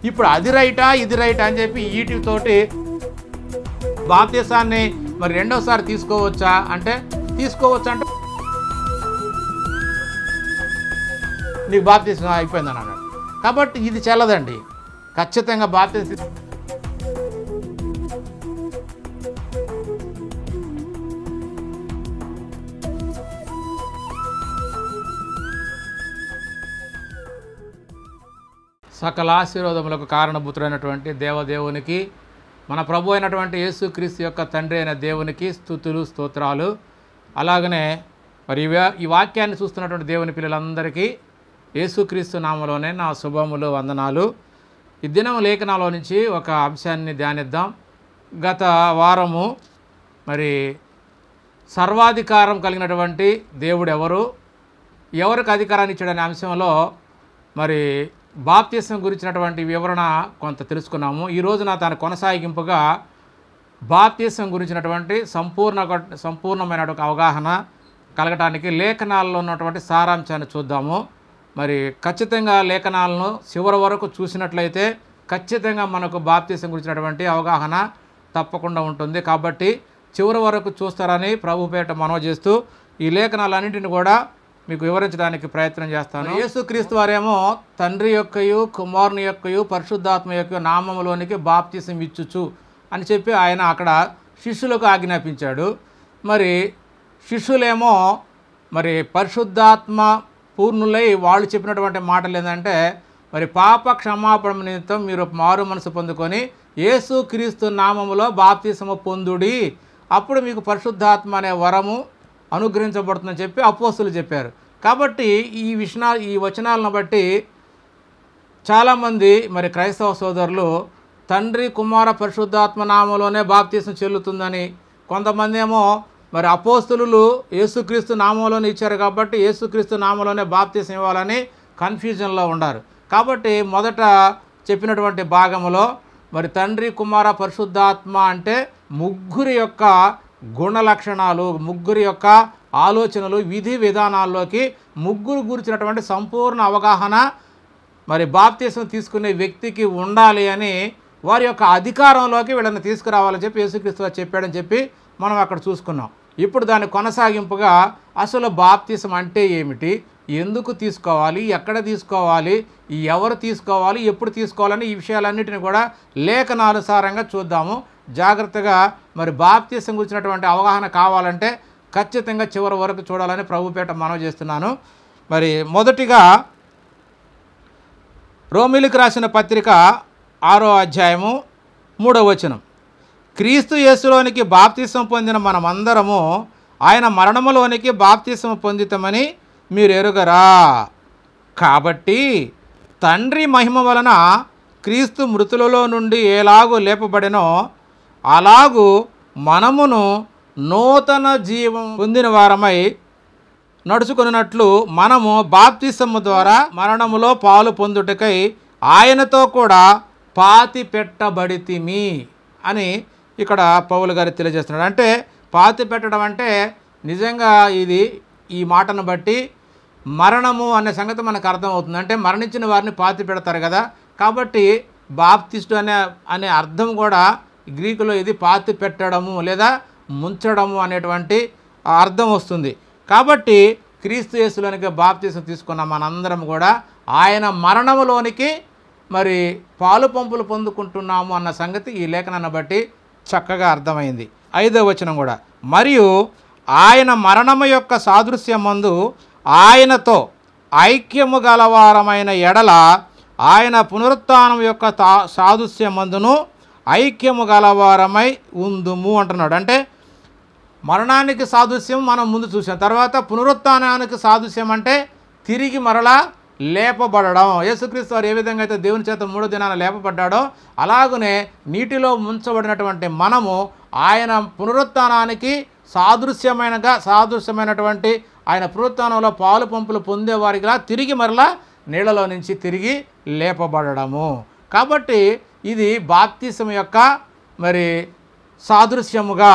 ఇప్పుడు అది రైటా ఇది రైటా అని చెప్పి వీటితోటి బాప్తీసాన్ని మరి రెండోసారి తీసుకోవచ్చా అంటే నీకు బాప్తీసం అయిపోయిందని అన్నాడు. కాబట్టి ఇది చెల్లదండి. ఖచ్చితంగా బాప్తీసం సకల ఆశీర్వాదములకు కారణభూతుడైనటువంటి దేవదేవునికి, మన ప్రభు అయినటువంటి యేసుక్రీస్తు యొక్క తండ్రి అయిన దేవునికి స్తుతులు స్తోత్రాలు. అలాగనే మరి ఈ వాక్యాన్ని చూస్తున్నటువంటి దేవుని పిల్లలందరికీ యేసుక్రీస్తు నామములోనే నా శుభములు వందనాలు. ఈ దినం లేఖనాలో నుంచి ఒక అంశాన్ని ధ్యానిద్దాం. గత వారము మరి సర్వాధికారం కలిగినటువంటి దేవుడు ఎవరికి అధికారాన్ని ఇచ్చాడనే అంశంలో మరి బాప్తీసం గురించినటువంటి వివరణ కొంత తెలుసుకున్నాము. ఈ రోజున దాని కొనసాగింపుగా బాప్తీసం గురించినటువంటి సంపూర్ణమైన అవగాహన కలగటానికి లేఖనాల్లో ఉన్నటువంటి సారాంశాన్ని చూద్దాము. మరి ఖచ్చితంగా లేఖనాలను చివరి వరకు చూసినట్లయితే ఖచ్చితంగా మనకు బాప్తీసం గురించినటువంటి అవగాహన తప్పకుండా ఉంటుంది. కాబట్టి చివరి వరకు చూస్తారని ప్రభుపేట మనవి చేస్తూ ఈ లేఖనాలన్నింటిని కూడా మీకు వివరించడానికి ప్రయత్నం చేస్తాను. యేసుక్రీస్తు వారేమో తండ్రి యొక్కయు కుమారుని యొక్కయు పరిశుద్ధాత్మ యొక్క నామములోనికి బాప్తీసం ఇచ్చుచు అని చెప్పి ఆయన అక్కడ శిష్యులకు ఆజ్ఞాపించాడు. మరి శిష్యులేమో మరి పరిశుద్ధాత్మ పూర్ణులై వాళ్ళు చెప్పినటువంటి మాటలు ఏంటంటే మరి పాప క్షమాపణ నిమిత్తం మీరు మారు మనసు పొందుకొని యేసుక్రీస్తు నామములో బాప్తీసము పొందుడి, అప్పుడు మీకు పరిశుద్ధాత్మ అనే వరము అనుగ్రహించబడుతుందని చెప్పి అపోస్తులు చెప్పారు. కాబట్టి ఈ వచనాలను బట్టి చాలామంది మరి క్రైస్తవ సోదరులు తండ్రి కుమార పరిశుద్ధాత్మ నామంలోనే బాప్తీసం చెల్లుతుందని, కొంతమంది ఏమో మరి అపోస్తులు యేసుక్రీస్తు నామంలోనే ఇచ్చారు కాబట్టి యేసుక్రీస్తు నామంలోనే బాప్తీసం ఇవ్వాలని కన్ఫ్యూజన్లో ఉన్నారు. కాబట్టి మొదట చెప్పినటువంటి భాగంలో మరి తండ్రి కుమార పరిశుద్ధాత్మ అంటే ముగ్గురి యొక్క గుణ లక్షణాలు, ముగ్గురి యొక్క ఆలోచనలు, విధి విధానాల్లోకి ముగ్గురు గురించినటువంటి సంపూర్ణ అవగాహన మరి బాప్తీసం తీసుకునే వ్యక్తికి ఉండాలి అని వారి యొక్క అధికారంలోకి వీళ్ళని తీసుకురావాలని చెప్పి యేసుక్రీస్తు చెప్పాడని చెప్పి మనం అక్కడ చూసుకున్నాం. ఇప్పుడు దాని కొనసాగింపుగా అసలు బాప్తీసం అంటే ఏమిటి, ఎందుకు తీసుకోవాలి, ఎక్కడ తీసుకోవాలి, ఎవరు తీసుకోవాలి, ఎప్పుడు తీసుకోవాలని ఈ విషయాలన్నింటినీ కూడా లేఖనానుసారంగా చూద్దాము. జాగ్రత్తగా మరి బాప్తీసం గురించినటువంటి అవగాహన కావాలంటే ఖచ్చితంగా చివరి వరకు చూడాలని ప్రభుపేట మనవి చేస్తున్నాను. మరి మొదటిగా రోమీయులకు రాసిన పత్రిక 6వ అధ్యాయము 3వ వచనం, క్రీస్తు యేసులోనికి బాప్తీసం పొందిన మనమందరము ఆయన మరణములోనికి బాప్తీసం పొందితమని మీరు ఎరుగరా, కాబట్టి తండ్రి మహిమ వలన క్రీస్తు మృతులలో నుండి ఎలాగూ లేపబడినో అలాగూ మనమును నూతన జీవం పొందిన వారమై నడుచుకున్నట్లు మనము బాప్తిసము ద్వారా మరణములో పాలు పొందుటకై ఆయనతో కూడా పాతి పెట్టబడితిమి అని ఇక్కడ పౌలు గారు తెలియజేస్తున్నాడు. అంటే పాతి పెట్టడం అంటే నిజంగా ఈ మాటను బట్టి మరణము అనే సంగతి మనకు అర్థమవుతుంది. అంటే మరణించిన వారిని పాతి పెడతారు కదా, కాబట్టి బాప్తిస్టు అనే అర్థం కూడా గ్రీకులో ఇది పాతి పెట్టడము లేదా ముంచడము అనేటువంటి అర్థం వస్తుంది. కాబట్టి క్రీస్తు యేసులోనికి బాప్తీసం తీసుకున్న మనందరం కూడా ఆయన మరణములోనికి మరి పాలు పంపులు పొందుకుంటున్నాము అన్న సంగతి ఈ లేఖనాన్ని బట్టి చక్కగా అర్థమైంది. 5వ వచనం కూడా, మరియు ఆయన మరణము యొక్క సాదృశ్యమందు ఆయనతో ఐక్యము గలవారమైన ఎడల ఆయన పునరుత్థానం యొక్క సాదృశ్యమందును ఐక్యము గలవారమై ఉందుము అంటున్నాడు. అంటే మరణానికి సాదృశ్యం మనం ముందు చూసాం, తర్వాత పునరుత్థానానికి సాదృశ్యం అంటే తిరిగి మరలా లేపబడడం. యేసుక్రీస్తు వారు ఏ విధంగా అయితే దేవుని చేత 3 దినాలు లేపబడ్డాడో అలాగనే నీటిలో ముంచబడినటువంటి మనము ఆయన పునరుత్థానానికి సాదృశ్యమైనటువంటి ఆయన పునరుత్థానంలో పాలు పంపులు పొందేవారిగా తిరిగి మరలా నీళ్ళలో నుంచి తిరిగి లేపబడము. కాబట్టి ఇది బాప్తిసం యొక్క మరి సాదృశ్యముగా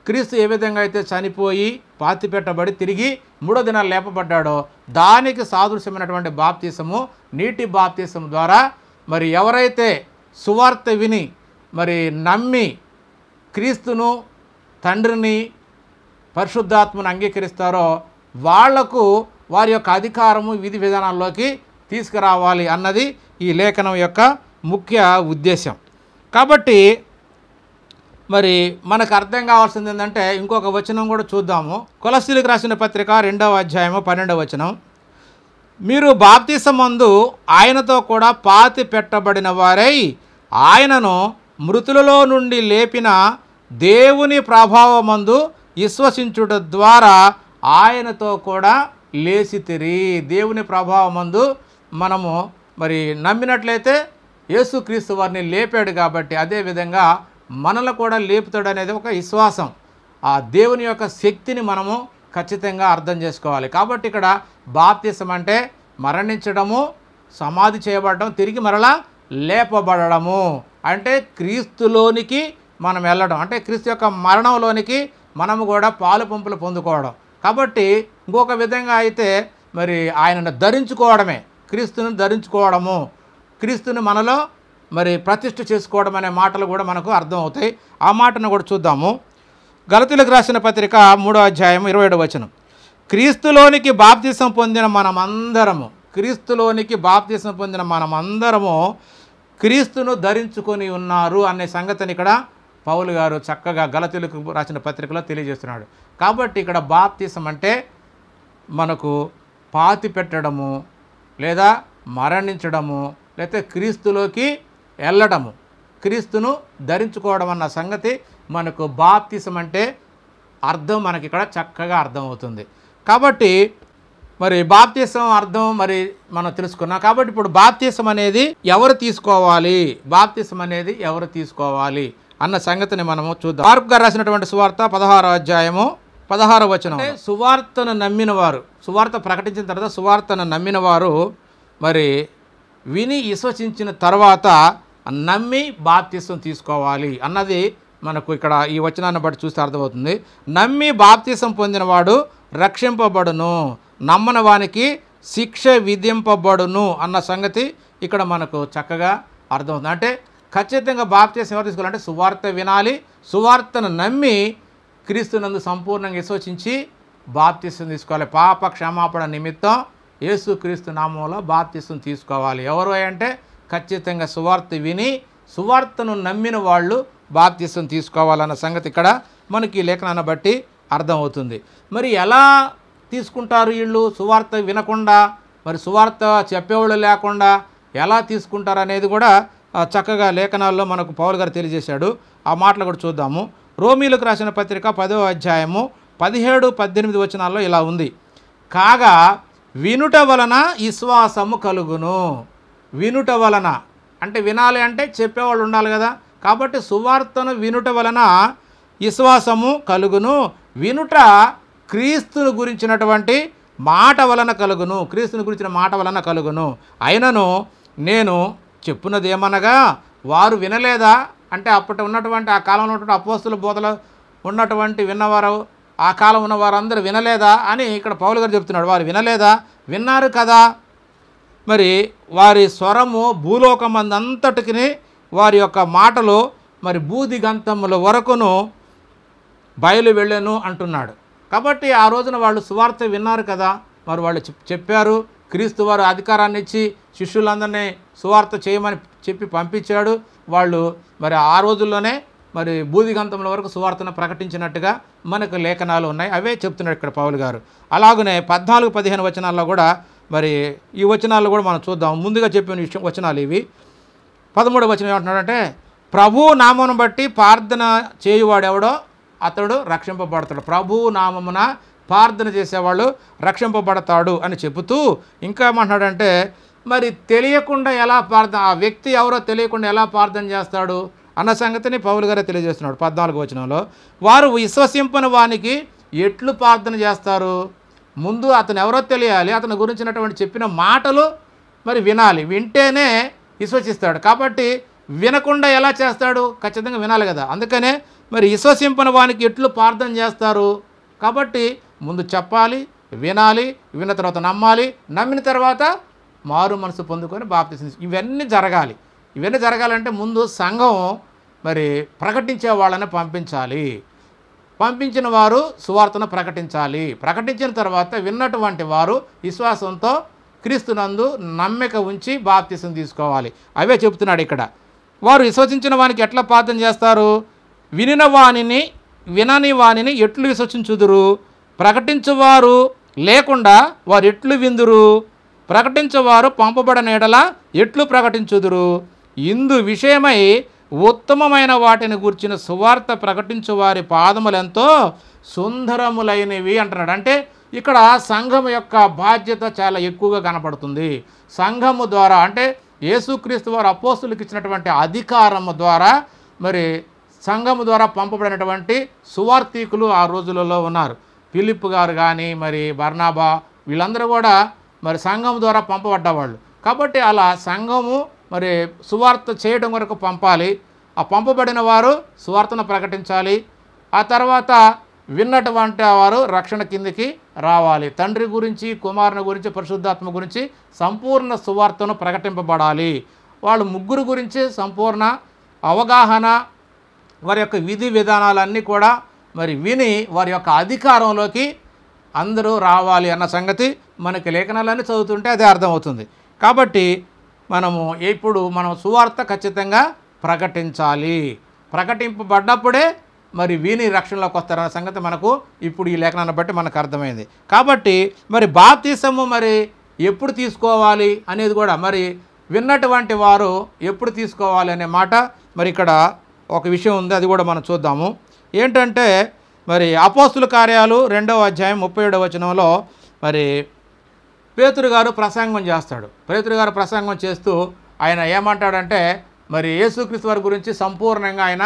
క్రీస్తు ఏ విధంగా అయితే చనిపోయి పాతిపెట్టబడి తిరిగి 3వ దినాలు లేపబడ్డాడో దానికి సాదృశ్యమైనటువంటి బాప్తిసము నీటి బాప్తిసం ద్వారా మరి ఎవరైతే సువార్త విని మరి నమ్మి క్రీస్తును, తండ్రిని, పరిశుద్ధాత్మను అంగీకరిస్తారో వాళ్లకు వారి యొక్క అధికారము, విధి విధానాల్లోకి తీసుకురావాలి అన్నది ఈ లేఖనం యొక్క ముఖ్య ఉద్దేశం. కాబట్టి మరి మనకు అర్థం కావాల్సింది ఏంటంటే ఇంకొక వచనం కూడా చూద్దాము. కొలస్సీలకు రాసిన పత్రిక 2వ అధ్యాయము 12వ వచనం. మీరు బాప్తిసమందు ఆయనతో కూడా పాతి పెట్టబడిన వారై ఆయనను మృతులలో నుండి లేపిన దేవుని ప్రభావమందు విశ్వసించుట ద్వారా ఆయనతో కూడా లేచితిరి. దేవుని ప్రభావమందు మనము మరి నమ్మినట్లయితే యేసుక్రీస్తు వారిని లేపాడు కాబట్టి అదేవిధంగా మనల్ని కూడా లేపుతాడు అనేది ఒక విశ్వాసం. ఆ దేవుని యొక్క శక్తిని మనము ఖచ్చితంగా అర్థం చేసుకోవాలి. కాబట్టి ఇక్కడ బాప్తిసం అంటే మరణించడము, సమాధి చేయబడడం, తిరిగి మరలా లేపబడము, అంటే క్రీస్తులోనికి మనం వెళ్ళడం, అంటే క్రీస్తు యొక్క మరణంలోనికి మనము కూడా పాలు పంపులు పొందుకోవడం. కాబట్టి ఇంకొక విధంగా అయితే మరి ఆయనను ధరించుకోవడమే, క్రీస్తుని ధరించుకోవడము, క్రీస్తుని మనలో మరి ప్రతిష్ఠ చేసుకోవడం అనే మాటలు కూడా మనకు అర్థమవుతాయి. ఆ మాటను కూడా చూద్దాము. గలతీయులకు రాసిన పత్రిక 3వ అధ్యాయం 27వ వచనం. క్రీస్తులోనికి బాప్తిసం పొందిన మనమందరము, క్రీస్తులోనికి బాప్తిసం పొందిన మనమందరము క్రీస్తును ధరించుకొని ఉన్నారు అనే సంగతిని ఇక్కడ పౌలు గారు చక్కగా గలతీయులకు రాసిన పత్రికలో తెలియజేస్తున్నాడు. కాబట్టి ఇక్కడ బాప్తిసం అంటే మనకు పాతి పెట్టడము, లేదా మరణించడము, లేకపోతే క్రీస్తులోకి వెళ్ళడము, క్రీస్తును ధరించుకోవడం అన్న సంగతి మనకు బాప్తిసం అంటే అర్థం మనకి ఇక్కడ చక్కగా అర్థమవుతుంది. కాబట్టి మరి బాప్తిసం అర్థం మరి మనం తెలుసుకున్నాం. కాబట్టి ఇప్పుడు బాప్తిసం అనేది ఎవరు తీసుకోవాలి, బాప్తిసం అనేది ఎవరు తీసుకోవాలి అన్న సంగతిని మనము చూద్దాం. మార్కు గారు రాసినటువంటి సువార్త 16వ అధ్యాయము 16వ వచనం. సువార్తను నమ్మిన వారు, సువార్త ప్రకటించిన తర్వాత సువార్తను నమ్మిన వారు మరి విని విశ్వసించిన తర్వాత నమ్మి బాప్తిసం తీసుకోవాలి అన్నది మనకు ఇక్కడ ఈ వచనాన్ని బట్టి చూస్తే అర్థమవుతుంది. నమ్మి బాప్తిసం పొందినవాడు రక్షింపబడును, నమ్మని వానికి శిక్ష విధింపబడును అన్న సంగతి ఇక్కడ మనకు చక్కగా అర్థమవుతుంది. అంటే ఖచ్చితంగా బాప్తిసం ఎవరు తీసుకోవాలంటే సువార్త వినాలి, సువార్తను నమ్మి క్రీస్తునందు సంపూర్ణంగా విశ్వసించి బాప్తిసం తీసుకోవాలి. పాప క్షమాపణ నిమిత్తం యేసుక్రీస్తు నామంలో బాప్తిసం తీసుకోవాలి. ఎవరు అంటే ఖచ్చితంగా సువార్త విని సువార్తను నమ్మిన వాళ్ళు బాప్తిసం తీసుకోవాలన్న సంగతి ఇక్కడ మనకి ఈ లేఖనాన్ని బట్టి అర్థమవుతుంది. మరి ఎలా తీసుకుంటారు వీళ్ళు? సువార్త వినకుండా, మరి సువార్త చెప్పేవాళ్ళు లేకుండా ఎలా తీసుకుంటారు అనేది కూడా చక్కగా లేఖనాల్లో మనకు పౌలు గారు తెలియజేశాడు. ఆ మాటలు కూడా చూద్దాము. రోమీలకు రాసిన పత్రిక 10వ అధ్యాయము 17-18 వచనాల్లో ఇలా ఉంది. కాగా వినుట వలన విశ్వాసము కలుగును. వినుట వలన అంటే వినాలి అంటే చెప్పేవాళ్ళు ఉండాలి కదా. కాబట్టి సువార్తను వినుట వలన విశ్వాసము కలుగును. వినుట క్రీస్తును గురించినటువంటి మాట వలన కలుగును, క్రీస్తుని గురించిన మాట వలన కలుగును. అయినను నేను చెప్పున్నదేమనగా వారు వినలేదా అంటే అప్పటి ఉన్నటువంటి ఆ కాలంలో ఉన్నటువంటి అపోస్తుల బోధలు ఉన్నటువంటి విన్నవారు, ఆ కాలం ఉన్న వారందరూ వినలేదా అని ఇక్కడ పౌలు గారు చెప్తున్నాడు. వారు వినలేదా? విన్నారు కదా. మరి వారి స్వరము భూలోకమందంతటికి, వారి యొక్క మాటలు మరి బూదిగంతముల వరకును బయలు వెళ్ళను అంటున్నాడు. కాబట్టి ఆ రోజున వాళ్ళు సువార్త విన్నారు కదా, మరి వాళ్ళు చెప్పారు. క్రీస్తు వారు అధికారాన్ని ఇచ్చి శిష్యులందరినీ సువార్త చేయమని చెప్పి పంపించాడు. వాళ్ళు మరి ఆ రోజుల్లోనే మరి బూదిగంతముల వరకు సువార్తను ప్రకటించినట్టుగా మనకు లేఖనాలు ఉన్నాయి. అవే చెప్తున్నాడు ఇక్కడ పౌలు గారు. అలాగనే 14-15 వచనాల్లో కూడా మరి ఈ వచనాల్లో కూడా మనం చూద్దాం. ముందుగా చెప్పిన వచనాలు ఇవి. 13వ వచనం ఏమంటున్నాడంటే, ప్రభు నామమును బట్టి ప్రార్థన చేయువాడెవడో అతడు రక్షింపబడతాడు. ప్రభు నామమున ప్రార్థన చేసేవాళ్ళు రక్షింపబడతాడు అని చెబుతూ ఇంకా ఏమంటున్నాడంటే, మరి తెలియకుండా ఎలా ప్రార్థన, ఆ వ్యక్తి ఎవరో తెలియకుండా ఎలా ప్రార్థన చేస్తాడు అన్న సంగతిని పౌలు గారే తెలియజేస్తున్నాడు 14వ వచనంలో. వారు విశ్వసింపని వానికి ఎట్లు ప్రార్థన చేస్తారు? ముందు అతను ఎవరో తెలియాలి, అతని గురించినటువంటి చెప్పిన మాటలు మరి వినాలి, వింటేనే విశ్వసిస్తాడు. కాబట్టి వినకుండా ఎలా చేస్తాడు? ఖచ్చితంగా వినాలి కదా. అందుకనే మరి విశ్వసింపని వానికి ఎట్లు ప్రార్థన చేస్తారు? కాబట్టి ముందు చెప్పాలి, వినాలి, విన్న తర్వాత నమ్మాలి, నమ్మిన తర్వాత మారు మనసు పొందుకొని బాప్తిసం ఇవన్నీ జరగాలి. ఇవన్నీ జరగాలంటే ముందు సంఘం మరి ప్రకటించే వాళ్ళని పంపించాలి. పంపించిన వారు సువార్తను ప్రకటించాలి. ప్రకటించిన తర్వాత విన్నటువంటి వారు విశ్వాసంతో క్రీస్తునందు నమ్మిక ఉంచి బాప్తిసం తీసుకోవాలి. అవే చెప్తున్నాడు ఇక్కడ. వారు విశ్వసించిన వానికి ఎట్లా ప్రార్థన చేస్తారు? వినని వానిని ఎట్లు విశ్వసించుదురు? ప్రకటించువారు లేకుండా వారు ఎట్లు విందురు? ప్రకటించువారు పంపబడిన ఎడల ఎట్లు ప్రకటించుదురు? ఇందు విషయమై ఉత్తమమైన వాటిని గూర్చిన సువార్త ప్రకటించు వారి పాదములెంతో సుందరములైనవి అంటున్నాడు. అంటే ఇక్కడ సంఘం యొక్క బాధ్యత చాలా ఎక్కువగా కనపడుతుంది. సంఘము ద్వారా అంటే యేసుక్రీస్తు వారు అపోస్తులకు ఇచ్చినటువంటి అధికారము ద్వారా మరి సంఘము ద్వారా పంపబడినటువంటి సువార్థికులు ఆ రోజులలో ఉన్నారు. ఫిలిప్ గారు కానీ మరి బర్నాబా వీళ్ళందరూ కూడా మరి సంఘం ద్వారా పంపబడ్డవాళ్ళు. కాబట్టి అలా సంఘము మరి సువార్త చేయడం వరకు పంపాలి. ఆ పంపబడిన వారు సువార్తను ప్రకటించాలి. ఆ తర్వాత విన్నటువంటి వారు రక్షణ కిందికి రావాలి. తండ్రి గురించి, కుమారుని గురించి, పరిశుద్ధాత్మ గురించి సంపూర్ణ సువార్తను ప్రకటింపబడాలి. వాళ్ళు ముగ్గురు గురించి సంపూర్ణ అవగాహన, వారి యొక్క విధి విధానాలన్నీ కూడా మరి విని వారి యొక్క అధికారంలోకి అందరూ రావాలి అన్న సంగతి మనకి లేఖనాలన్నీ చదువుతుంటే అదే అర్థమవుతుంది. కాబట్టి మనం సువార్త ఖచ్చితంగా ప్రకటించాలి. ప్రకటింపబడ్డప్పుడే మరి విని రక్షణలోకి వస్తారన్న సంగతి మనకు ఇప్పుడు ఈ లేఖనాన్ని బట్టి మనకు అర్థమైంది. కాబట్టి మరి బాప్తిసము మరి ఎప్పుడు తీసుకోవాలి అనేది కూడా మరి విన్నటువంటి వారు ఎప్పుడు తీసుకోవాలి అనే మాట మరి ఇక్కడ ఒక విషయం ఉంది. అది కూడా మనం చూద్దాము. ఏంటంటే మరి అపోస్తుల కార్యాలు 2వ అధ్యాయం 37వ వచనంలో మరి పేతురు గారు ప్రసంగం చేస్తాడు. పేతురు గారు ప్రసంగం చేస్తూ ఆయన ఏమంటాడంటే మరి యేసుక్రీస్తు వారి గురించి సంపూర్ణంగా ఆయన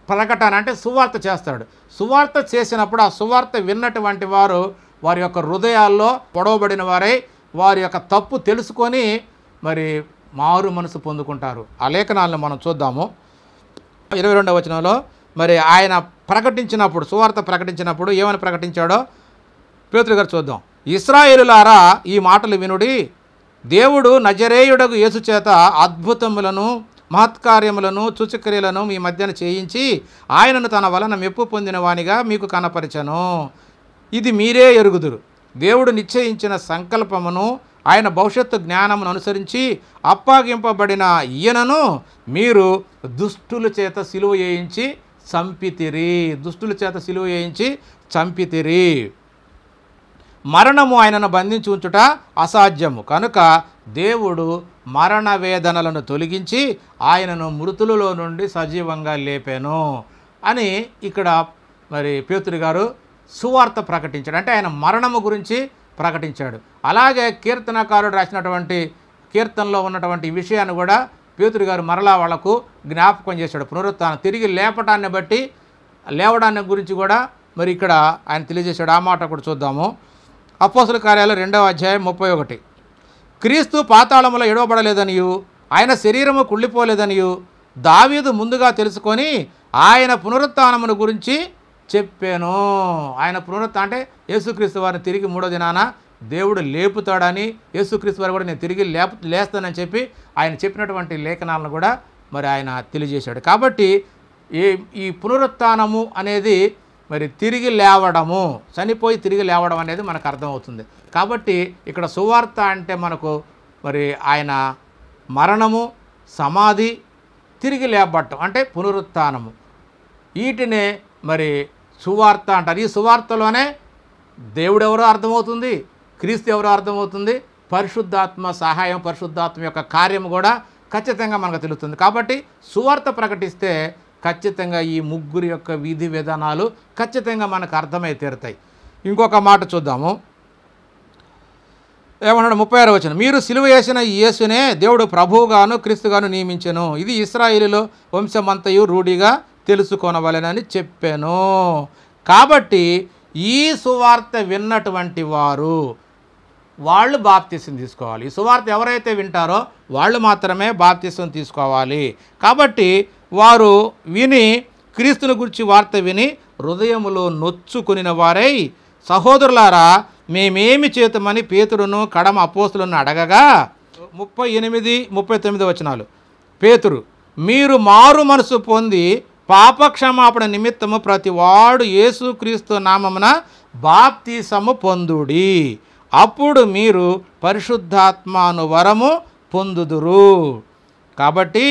ప్రకటన అంటే సువార్త చేస్తాడు. సువార్త చేసినప్పుడు ఆ సువార్త విన్నటువంటి వారు వారి యొక్క హృదయాల్లో పొడవబడిన వారై వారి యొక్క తప్పు తెలుసుకొని మరి మారు మనసు పొందుకుంటారు. ఆ లేఖనాలను మనం చూద్దాము. 22వ వచనంలో మరి ఆయన ప్రకటించినప్పుడు సువార్త ప్రకటించినప్పుడు ఏమని ప్రకటించాడో పేతురు గారు చూద్దాం. ఇశ్రాయేలులారా ఈ మాటలు వినుడి. దేవుడు నజరేయుడగు యేసు చేత అద్భుతములను మహత్కార్యములను సూచక్రియలను మీ మధ్యన చేయించి ఆయనను తన వలన మెప్పు పొందిన వానిగా మీకు కనపరిచెను. ఇది మీరే ఎరుగుదురు. దేవుడు నిశ్చయించిన సంకల్పమును ఆయన భవిష్యత్తు జ్ఞానమును అనుసరించి అప్పగింపబడిన ఈయనను మీరు దుష్టుల చేత సిలువ వేయించి చంపితిరి. మరణము ఆయనను బంధించి ఉంచుట అసాధ్యము కనుక దేవుడు మరణ వేదనలను తొలగించి ఆయనను మృతులలో నుండి సజీవంగా లేపాను అని ఇక్కడ మరి పేతురు గారు సువార్త ప్రకటించాడు. అంటే ఆయన మరణము గురించి ప్రకటించాడు. అలాగే కీర్తనకారుడు రాసినటువంటి కీర్తనలో ఉన్నటువంటి విషయాన్ని కూడా పేతురు గారు మరలా వాళ్లకు జ్ఞాపకం చేశాడు. పునరుత్థానం తిరిగి లేవడాన్ని గురించి కూడా మరి ఇక్కడ ఆయన తెలియజేశాడు. ఆ మాట కూడా చూద్దాము. అపోస్తుల కార్యాలు 2వ అధ్యాయం 31. క్రీస్తు పాతాళములో ఎడవబడలేదనియు ఆయన శరీరము కుళ్ళిపోలేదనియు దావీదు ముందుగా తెలుసుకొని ఆయన పునరుత్థానమును గురించి చెప్పాను. ఆయన అంటే యేసుక్రీస్తు వారిని తిరిగి 3వ దినాన దేవుడు లేపుతాడని, యేసుక్రీస్తు వారు కూడా నేను తిరిగి లేస్తానని చెప్పి ఆయన చెప్పినటువంటి లేఖనాలను కూడా మరి ఆయన తెలియజేశాడు. కాబట్టి ఈ పునరుత్థానము అనేది మరి తిరిగి లేవడము, చనిపోయి తిరిగి లేవడం అనేది మనకు అర్థమవుతుంది. కాబట్టి ఇక్కడ సువార్త అంటే మనకు మరి ఆయన మరణము, సమాధి, తిరిగి లేపబడటం అంటే పునరుత్థానము, వీటినే మరి సువార్త అంటారు. ఈ సువార్తలోనే దేవుడు ఎవరో అర్థమవుతుంది, క్రీస్తు ఎవరో అర్థమవుతుంది, పరిశుద్ధాత్మ సహాయం, పరిశుద్ధాత్మ యొక్క కార్యం కూడా ఖచ్చితంగా మనకు తెలుస్తుంది. కాబట్టి సువార్త ప్రకటిస్తే ఖచ్చితంగా ఈ ముగ్గురు యొక్క విధి విధానాలు ఖచ్చితంగా మనకు అర్థమై తీరుతాయి. ఇంకొక మాట చూద్దాము. ఏమన్నాడు 36వ వచనం, మీరు సిలువ వేసిన యేసునే దేవుడు ప్రభువుగాను క్రీస్తుగాను నియమించెను. ఇది ఇశ్రాయేలులో వంశమంతయు రూఢిగా తెలుసుకొనవలెనని చెప్పాను. కాబట్టి ఈ సువార్త విన్నటువంటి వాళ్ళు బాప్తిసం తీసుకోవాలి. ఈ సువార్త ఎవరైతే వింటారో వాళ్ళు మాత్రమే బాప్తిసం తీసుకోవాలి. కాబట్టి వారు విని క్రీస్తుని గురించి వార్త విని హృదయములో నొచ్చుకొనిన వారై, సహోదరులారా మేమేమి చేతమని పేతురును కడమ అపోస్తులను అడగగా 38, 39 వచనాలు. పేతురు, మీరు మారు మనసు పొంది పాపక్షమాపణ నిమిత్తము ప్రతివాడు యేసుక్రీస్తు నామమున బాప్తిసము పొందుడి, అప్పుడు మీరు పరిశుద్ధాత్మను వరము పొందుదురు. కాబట్టి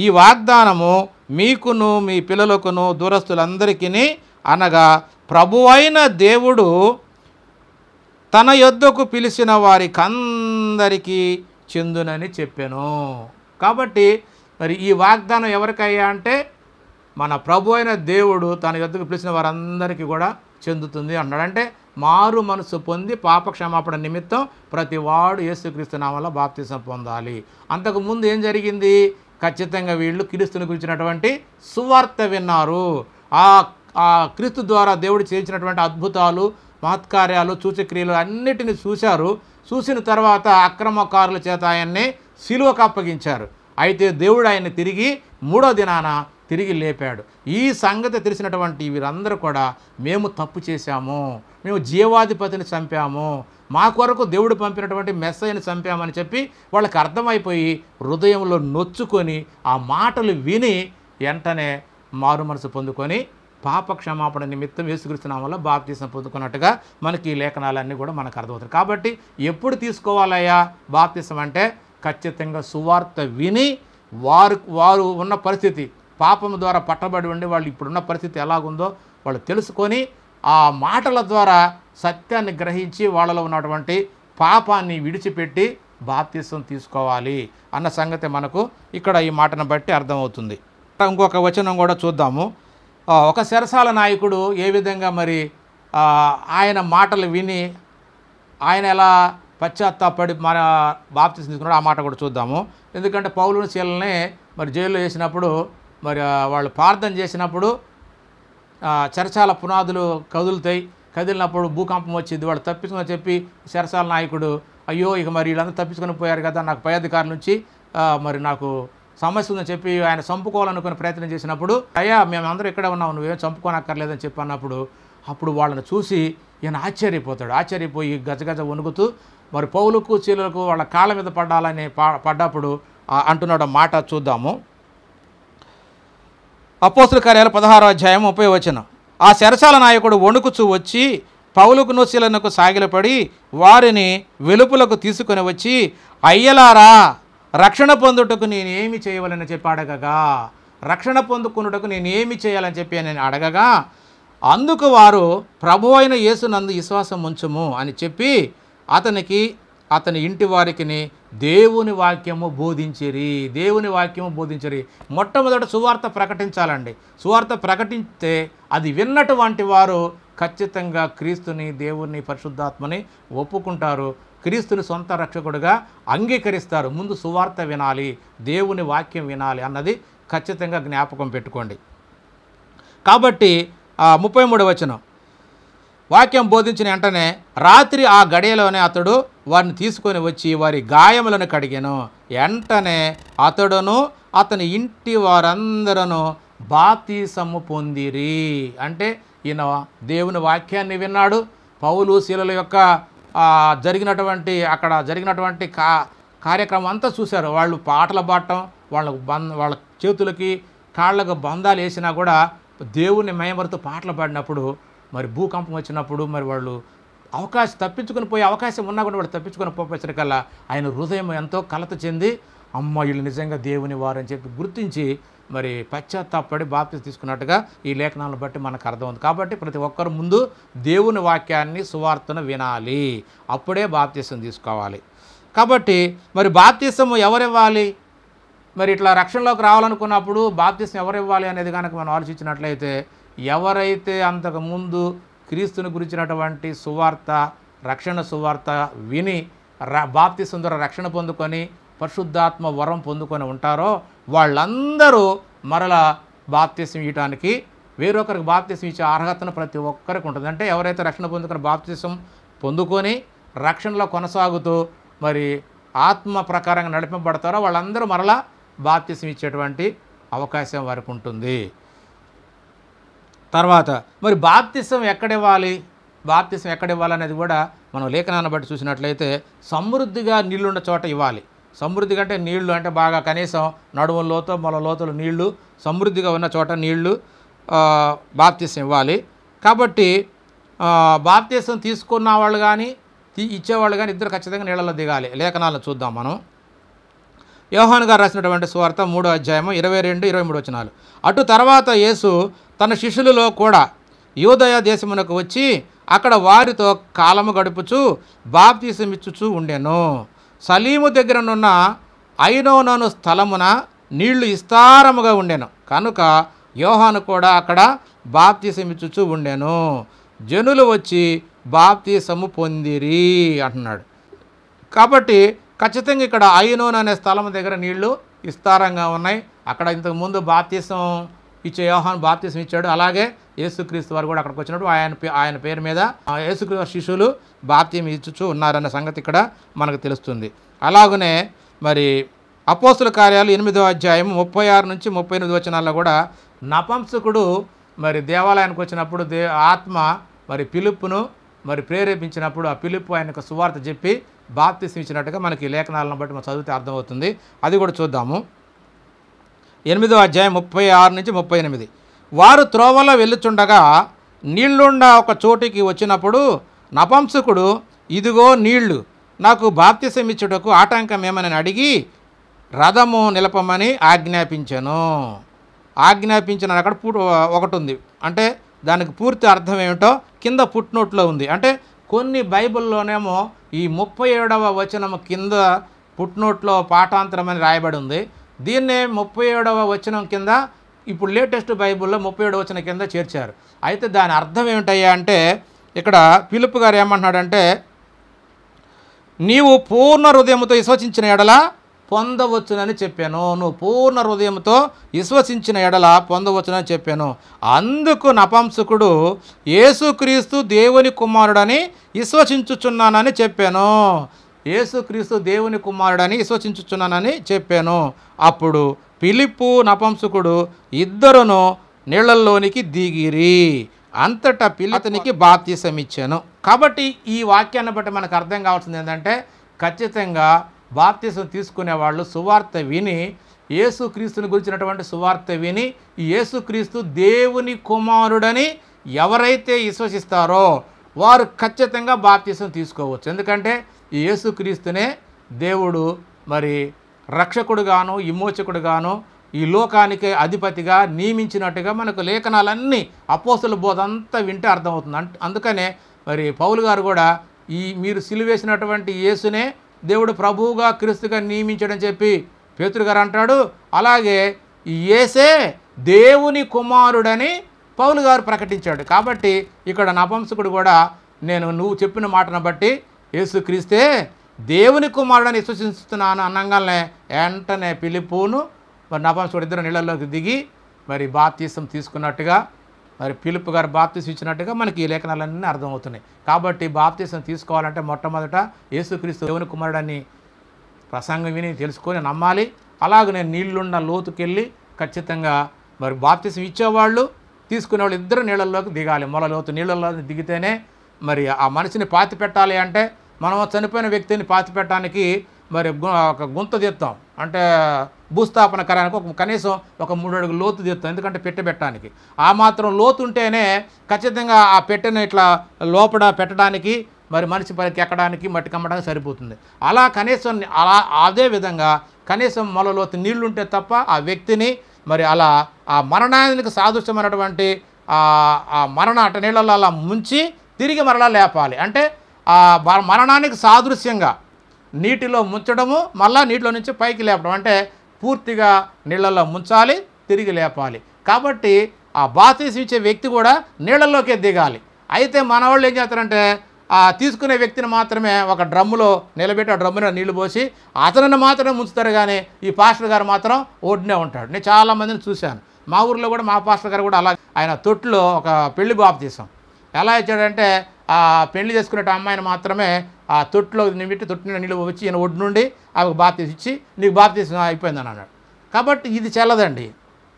ఈ వాగ్దానము మీకును మీ పిల్లలకును దూరస్తులందరికీ, అనగా ప్రభువైన దేవుడు తన యొద్దకు పిలిచిన వారికందరికీ చెందునని చెప్పాను. కాబట్టి మరి ఈ వాగ్దానం ఎవరికయ్యా అంటే మన ప్రభు అయిన దేవుడు తన యొద్దకు పిలిచిన వారందరికీ కూడా చెందుతుంది అన్నాడు. అంటే మారు మనసు పొంది పాపక్షమాపణ నిమిత్తం ప్రతి వాడు యేసుక్రీస్తు నామములో బాప్తిసం పొందాలి. అంతకుముందు ఏం జరిగింది? ఖచ్చితంగా వీళ్ళు క్రీస్తుని గురించినటువంటి సువార్త విన్నారు. ఆ క్రీస్తు ద్వారా దేవుడు చేయించినటువంటి అద్భుతాలు, మహత్కార్యాలు, సూచక్రియలు అన్నిటిని చూశారు. చూసిన తర్వాత అక్రమకారుల చేత ఆయన్ని సిలువకు అప్పగించారు. అయితే దేవుడు ఆయన్ని తిరిగి 3వ దినాన తిరిగి లేపాడు. ఈ సంగతి తెలిసినటువంటి వీరందరూ కూడా మేము తప్పు చేశాము, మేము జీవాధిపతిని చంపాము, మా కొరకు దేవుడు పంపినటువంటి మెస్సయ్యని చంపామని చెప్పి వాళ్ళకి అర్థమైపోయి హృదయంలో నొచ్చుకొని ఆ మాటలు విని వెంటనే మారు మనసు పొందుకొని పాపక్షమాపణ నిమిత్తం యేసుక్రీస్తు నామములో బాప్తిసం పొందుకున్నట్టుగా మనకి ఈ లేఖనాలన్నీ కూడా మనకు అర్థమవుతాయి. కాబట్టి ఎప్పుడు తీసుకోవాలయ్యా బాప్తిసం అంటే ఖచ్చితంగా సువార్త విని వారు ఉన్న పరిస్థితి, పాపం ద్వారా పట్టబడి ఉండి వాళ్ళు ఇప్పుడున్న పరిస్థితి ఎలాగుందో వాళ్ళు తెలుసుకొని ఆ మాటల ద్వారా సత్యాన్ని గ్రహించి వాళ్ళలో ఉన్నటువంటి పాపాన్ని విడిచిపెట్టి బాప్తిసం తీసుకోవాలి అన్న సంగతి మనకు ఇక్కడ ఈ మాటను బట్టి అర్థమవుతుంది. ఇంకొక వచనం కూడా చూద్దాము. ఒక చెరసాల నాయకుడు ఏ విధంగా మరి ఆయన మాటలు విని ఆయన ఎలా పశ్చాత్తాపడి మన బాప్తిసం తీసుకున్నాడు ఆ మాట కూడా చూద్దాము. ఎందుకంటే పౌలుని శీలని మరి జైల్లో వేసినప్పుడు మరి వాళ్ళు ప్రార్థన చేసినప్పుడు చెరసాల పునాదులు కదిలినప్పుడు భూకంపం వచ్చింది, వాళ్ళు తప్పించుకుని చెప్పి చెరసాల నాయకుడు అయ్యో ఇక మరి వీళ్ళందరూ తప్పించుకొని పోయారు కదా, నాకు పై అధికారుల నుంచి మరి నాకు సమస్య ఉందని చెప్పి ఆయన చంపుకోవాలనుకుని ప్రయత్నం చేసినప్పుడు అయ్యా మేమందరూ ఇక్కడే ఉన్నాం, నువ్వేం చంపుకోనక్కర్లేదని చెప్పి అన్నప్పుడు అప్పుడు వాళ్ళని చూసి ఈయన ఆశ్చర్యపోయి గజగజ వణుకుతూ మరి పౌలుకు చీలకు వాళ్ళ కాళ్ళ మీద పడ్డాలని పడ్డప్పుడు అంటున్నాడు మాట చూద్దాము. అపోస్తుల కార్యాలు 16వ అధ్యాయం 30వ వచనం. ఆ చెరసాల నాయకుడు వణుకుచూ వచ్చి పౌలుకును శీలనకు సాగిలపడి వారిని వెలుపులకు తీసుకొని వచ్చి అయ్యలారా రక్షణ పొందుటకు నేనేమి చేయవాలని చెప్పి అడగగా, రక్షణ పొందుకున్నటకు నేనేమి చేయాలని చెప్పి నేను అడగగా, అందుకు వారు ప్రభు అయిన యేసునందు విశ్వాసం ఉంచుము అని చెప్పి అతని ఇంటి వారికి దేవుని వాక్యము బోధించిరి. మొట్టమొదట సువార్త ప్రకటించాలండి. సువార్త ప్రకటిస్తే అది విన్నటువంటి వారు ఖచ్చితంగా క్రీస్తుని, దేవుని, పరిశుద్ధాత్మని ఒప్పుకుంటారు, క్రీస్తుని సొంత రక్షకుడిగా అంగీకరిస్తారు. ముందు సువార్త వినాలి, దేవుని వాక్యం వినాలి అన్నది ఖచ్చితంగా జ్ఞాపకం పెట్టుకోండి. కాబట్టి 33వ వచనం, వాక్యం బోధించిన వెంటనే రాత్రి ఆ గడియలోనే అతడు వారిని తీసుకొని వచ్చి వారి గాయములను కడిగాను. వెంటనే అతడును అతని ఇంటి వారందరూ బాప్తిసము పొందిరి. అంటే ఈయన దేవుని వాక్యాన్ని విన్నాడు. పౌలు శీలల యొక్క అక్కడ జరిగినటువంటి కార్యక్రమం అంతా చూశారు. వాళ్ళు పాటలు పాడటం, వాళ్ళ చేతులకి కాళ్ళకు బంధాలు వేసినా కూడా దేవుని మయమరుతూ పాటలు పాడినప్పుడు మరి భూకంపం వచ్చినప్పుడు మరి వాళ్ళు తప్పించుకొని పోయే అవకాశం ఉన్నా కూడా వాళ్ళు తప్పించుకొని పోయేసరికల్లా ఆయన హృదయం ఎంతో కలత చెంది అమ్మ వీళ్ళు నిజంగా దేవుని వారు అని చెప్పి గుర్తించి మరి పశ్చాత్తాపడి బాప్తిసం తీసుకున్నట్టుగా ఈ లేఖనాలను బట్టి మనకు అర్థమవుతుంది. కాబట్టి ప్రతి ఒక్కరు ముందు దేవుని వాక్యాన్ని, సువార్తను వినాలి, అప్పుడే బాప్తిసం తీసుకోవాలి. కాబట్టి మరి బాప్తిసం ఎవరివ్వాలి? మరి ఇట్లా రక్షణలోకి రావాలనుకున్నప్పుడు బాప్తిసం ఎవరివ్వాలి అనేది కనుక మనం ఆలోచించినట్లయితే, ఎవరైతే అంతకుముందు క్రీస్తుని గురించినటువంటి సువార్త, రక్షణ సువార్త విని బాప్తిసం ద్వారా రక్షణ పొందుకొని పరిశుద్ధాత్మ వరం పొందుకొని ఉంటారో వాళ్ళందరూ మరలా బాప్తిసం ఇవ్వడానికి, వేరొకరికి బాప్తిసం ఇచ్చే అర్హతను ప్రతి ఒక్కరికి ఉంటుంది. అంటే ఎవరైతే రక్షణ పొందుకొని బాప్తిసం పొందుకొని రక్షణలో కొనసాగుతూ మరి ఆత్మ ప్రకారంగా నడిపింపబడతారో వాళ్ళందరూ మరలా బాప్తిసం ఇచ్చేటువంటి అవకాశం వారికి ఉంటుంది. తర్వాత మరి బాప్తిసం ఎక్కడివ్వాలి అనేది కూడా మనం లేఖనాన్ని బట్టి చూసినట్లయితే సమృద్ధిగా నీళ్ళున్న చోట ఇవ్వాలి. సమృద్ధి కంటే నీళ్లు అంటే బాగా కనీసం నడుము లోతు మొల లోతులు నీళ్లు సమృద్ధిగా ఉన్న చోట నీళ్లు బాప్తీసం ఇవ్వాలి. కాబట్టి బాప్తీసం తీసుకున్న వాళ్ళు కానీ ఇచ్చేవాళ్ళు కానీ ఇద్దరు ఖచ్చితంగా నీళ్ళలో దిగాలి. లేఖనాలను చూద్దాం మనం. యోహాను గారు రాసినటువంటి సువార్త 3వ అధ్యాయము 22-23 వచనాలు. అటు తర్వాత యేసు తన శిష్యులలో కూడా యూదయ దేశమునకు వచ్చి అక్కడ వారితో కాలము గడుపుచు బాప్తీసం ఇచ్చుచూ ఉండెను. సలీము దగ్గరనున్న ఐనోను స్థలమున నీళ్లు విస్తారముగా ఉండెను కనుక యోహాను కూడా అక్కడ బాప్తీసం ఇచ్చుచూ ఉండెను. జనులు వచ్చి బాప్తీసము పొందిరి అంటున్నాడు. కాబట్టి ఖచ్చితంగా ఇక్కడ ఐనోన్ అనే స్థలం దగ్గర నీళ్లు విస్తారంగా ఉన్నాయి. అక్కడ ఇంతకుముందు బాప్తీసం ఇచ్చే యోహాను బాప్తీసం ఇచ్చాడు. అలాగే యేసుక్రీస్తు వారు కూడా అక్కడికి వచ్చినప్పుడు ఆయన పేరు మీద యేసుక్రీస్తు శిష్యులు బాప్తీసం ఇచ్చుచూ ఉన్నారన్న సంగతి ఇక్కడ మనకు తెలుస్తుంది. అలాగనే మరి అపోస్తుల కార్యాలు 8వ అధ్యాయం 36-38 వచనాల్లో కూడా నపంసకుడు మరి దేవాలయానికి వచ్చినప్పుడు ఆత్మ మరి ఫిలిప్పును మరి ప్రేరేపించినప్పుడు ఆ ఫిలిప్పు ఆయనకు సువార్త చెప్పి బాప్తీసం ఇచ్చినట్టుగా మనకి లేఖనాలను బట్టి మనం చదివితే అర్థమవుతుంది. అది కూడా చూద్దాము. 8వ అధ్యాయం 36-38. వారు త్రోవలో వెళ్ళుచుండగా నీళ్లుండ ఒక చోటికి వచ్చినప్పుడు నపంసకుడు ఇదిగో నీళ్లు, నాకు బాప్తీసం ఇచ్చుటకు ఆటంకం ఏమని అడిగి రథము నిలపమని ఆజ్ఞాపించాను. ఆజ్ఞాపించిన అక్కడ ఒకటి ఉంది. అంటే దానికి పూర్తి అర్థం ఏమిటో కింద ఫుట్నోట్లో ఉంది. అంటే కొన్ని బైబిల్లోనేమో ఈ 37వ వచనం కింద ఫుట్నోట్లో పాఠాంతరం అని రాయబడి ఉంది. దీన్నే 37వ వచనం కింద ఇప్పుడు లేటెస్ట్ బైబిల్లో 37వ వచనం కింద చేర్చారు. అయితే దాని అర్థం ఏమిటయ్యా అంటే ఇక్కడ ఫిలిప్పు గారు ఏమంటున్నాడంటే, నీవు పూర్ణ హృదయంతో విశ్వసించిన ఎడల పొందవచ్చునని చెప్పాను. నువ్వు పూర్ణ హృదయంతో విశ్వసించిన ఎడల పొందవచ్చునని చెప్పాను. అందుకు నపంసకుడు యేసుక్రీస్తు దేవుని కుమారుడని విశ్వసించుచున్నానని చెప్పాను. యేసుక్రీస్తు దేవుని కుమారుడని విశ్వసించుచున్నానని చెప్పాను. అప్పుడు ఫిలిప్పు నపంసకుడు ఇద్దరును నీళ్లలోనికి దిగిరి. అంతటా అతనికి బాప్తీసం ఇచ్చాను. కాబట్టి ఈ వాక్యాన్ని బట్టి మనకు అర్థం కావాల్సింది ఏంటంటే, ఖచ్చితంగా బాప్తీసం తీసుకునే వాళ్ళు సువార్త విని యేసుక్రీస్తుని గురించినటువంటి సువార్త విని ఈ యేసుక్రీస్తు దేవుని కుమారుడని ఎవరైతే విశ్వసిస్తారో వారు ఖచ్చితంగా బాప్తీసం తీసుకోవచ్చు. ఎందుకంటే ఈ యేసుక్రీస్తునే దేవుడు మరి రక్షకుడుగాను విమోచకుడుగాను ఈ లోకానికి అధిపతిగా నియమించినట్టుగా మనకు లేఖనాలన్నీ అపోస్తుల బోధ అంతా వింటే అర్థమవుతుంది. అందుకనే మరి పౌలు గారు కూడా మీరు సిలువేసినటువంటి యేసునే దేవుడు ప్రభువుగా క్రీస్తుగా నియమించడం చెప్పి పేతురు గారు అంటాడు. అలాగే యేసే దేవుని కుమారుడని పౌలు గారు ప్రకటించాడు. కాబట్టి ఇక్కడ నపంసకుడు కూడా నువ్వు చెప్పిన మాటను బట్టి యేసుక్రీస్తే దేవుని కుమారుడని విశ్వసిస్తున్నాను అనగానే వెంటనే ఫిలిప్పును మరి నపంసకుడు ఇద్దరు నీళ్ళల్లోకి దిగి మరి బాప్తీసం తీసుకున్నట్టుగా మరి ఫిలిప్పు గారు బాప్తీసం ఇచ్చినట్టుగా మనకి ఈ లేఖనాలన్నీ అర్థమవుతున్నాయి. కాబట్టి బాప్తీసం తీసుకోవాలంటే మొట్టమొదట యేసుక్రీస్తు దేవుని కుమారుడని ప్రసంగం విని తెలుసుకొని నమ్మాలి. అలాగే నీళ్లున్న లోతుకెళ్ళి ఖచ్చితంగా మరి బాప్తీసం ఇచ్చేవాళ్ళు తీసుకునేవాళ్ళు ఇద్దరు నీళ్ళల్లోకి దిగాలి. మొల లోతు నీళ్ళల్లో దిగితేనే మరి ఆ మనిషిని పాతి పెట్టాలి. అంటే మనం చనిపోయిన వ్యక్తిని పాతి పెట్టడానికి మరి ఒక గుంత తీస్తాం, అంటే భూస్థాపన కరానికి కనీసం ఒక 3 అడుగుల లోతు తీస్తాం. ఎందుకంటే పెట్టడానికి ఆ మాత్రం లోతు ఉంటేనే ఖచ్చితంగా ఆ పెట్టెను ఇట్లా లోపల పెట్టడానికి మరి మనిషి పైకి ఎక్కడానికి మట్టి కమ్మడానికి సరిపోతుంది. అలా కనీసం అదే విధంగా కనీసం మొల లోతు నీళ్లు ఉంటే తప్ప ఆ వ్యక్తిని మరి అలా ఆ మరణానికి సాదృశ్యమైనటువంటి ఆ మరణ అట నీళ్ళల్లో అలా ముంచి తిరిగి మరలా లేపాలి. అంటే ఆ మరణానికి సాదృశ్యంగా నీటిలో ముంచడము మళ్ళీ నీటిలో నుంచి పైకి లేపడం, అంటే పూర్తిగా నీళ్ళల్లో ముంచాలి తిరిగి లేపాలి. కాబట్టి ఆ బాప్తీసం ఇచ్చే వ్యక్తి కూడా నీళ్ళల్లోకే దిగాలి. అయితే మన వాళ్ళు ఏం చేస్తారంటే ఆ తీసుకునే వ్యక్తిని మాత్రమే ఒక డ్రమ్ములో నిలబెట్టి ఆ డ్రమ్ములో నీళ్లు పోసి అతనిని మాత్రమే ముంచుతారు. కానీ ఈ పాస్టర్ గారు మాత్రం ఒడ్డునే ఉంటాడు. నేను చాలామందిని చూశాను. మా ఊర్లో కూడా మా పాస్టర్ గారు కూడా అలా ఆయన తొట్టులో ఒక పెళ్లి బాప్తీసం ఎలా ఇచ్చాడంటే ఆ పెళ్లి చేసుకునే అమ్మాయిని మాత్రమే ఆ తొట్టులో నిమిట్టి తొట్టిన నీళ్ళు వచ్చి ఈయన ఒడ్డు నుండి ఆమెకు బాప్తీసం ఇచ్చి నీకు బాప్తీసం అయిపోయిందని అన్నాడు. కాబట్టి ఇది చెల్లదండి.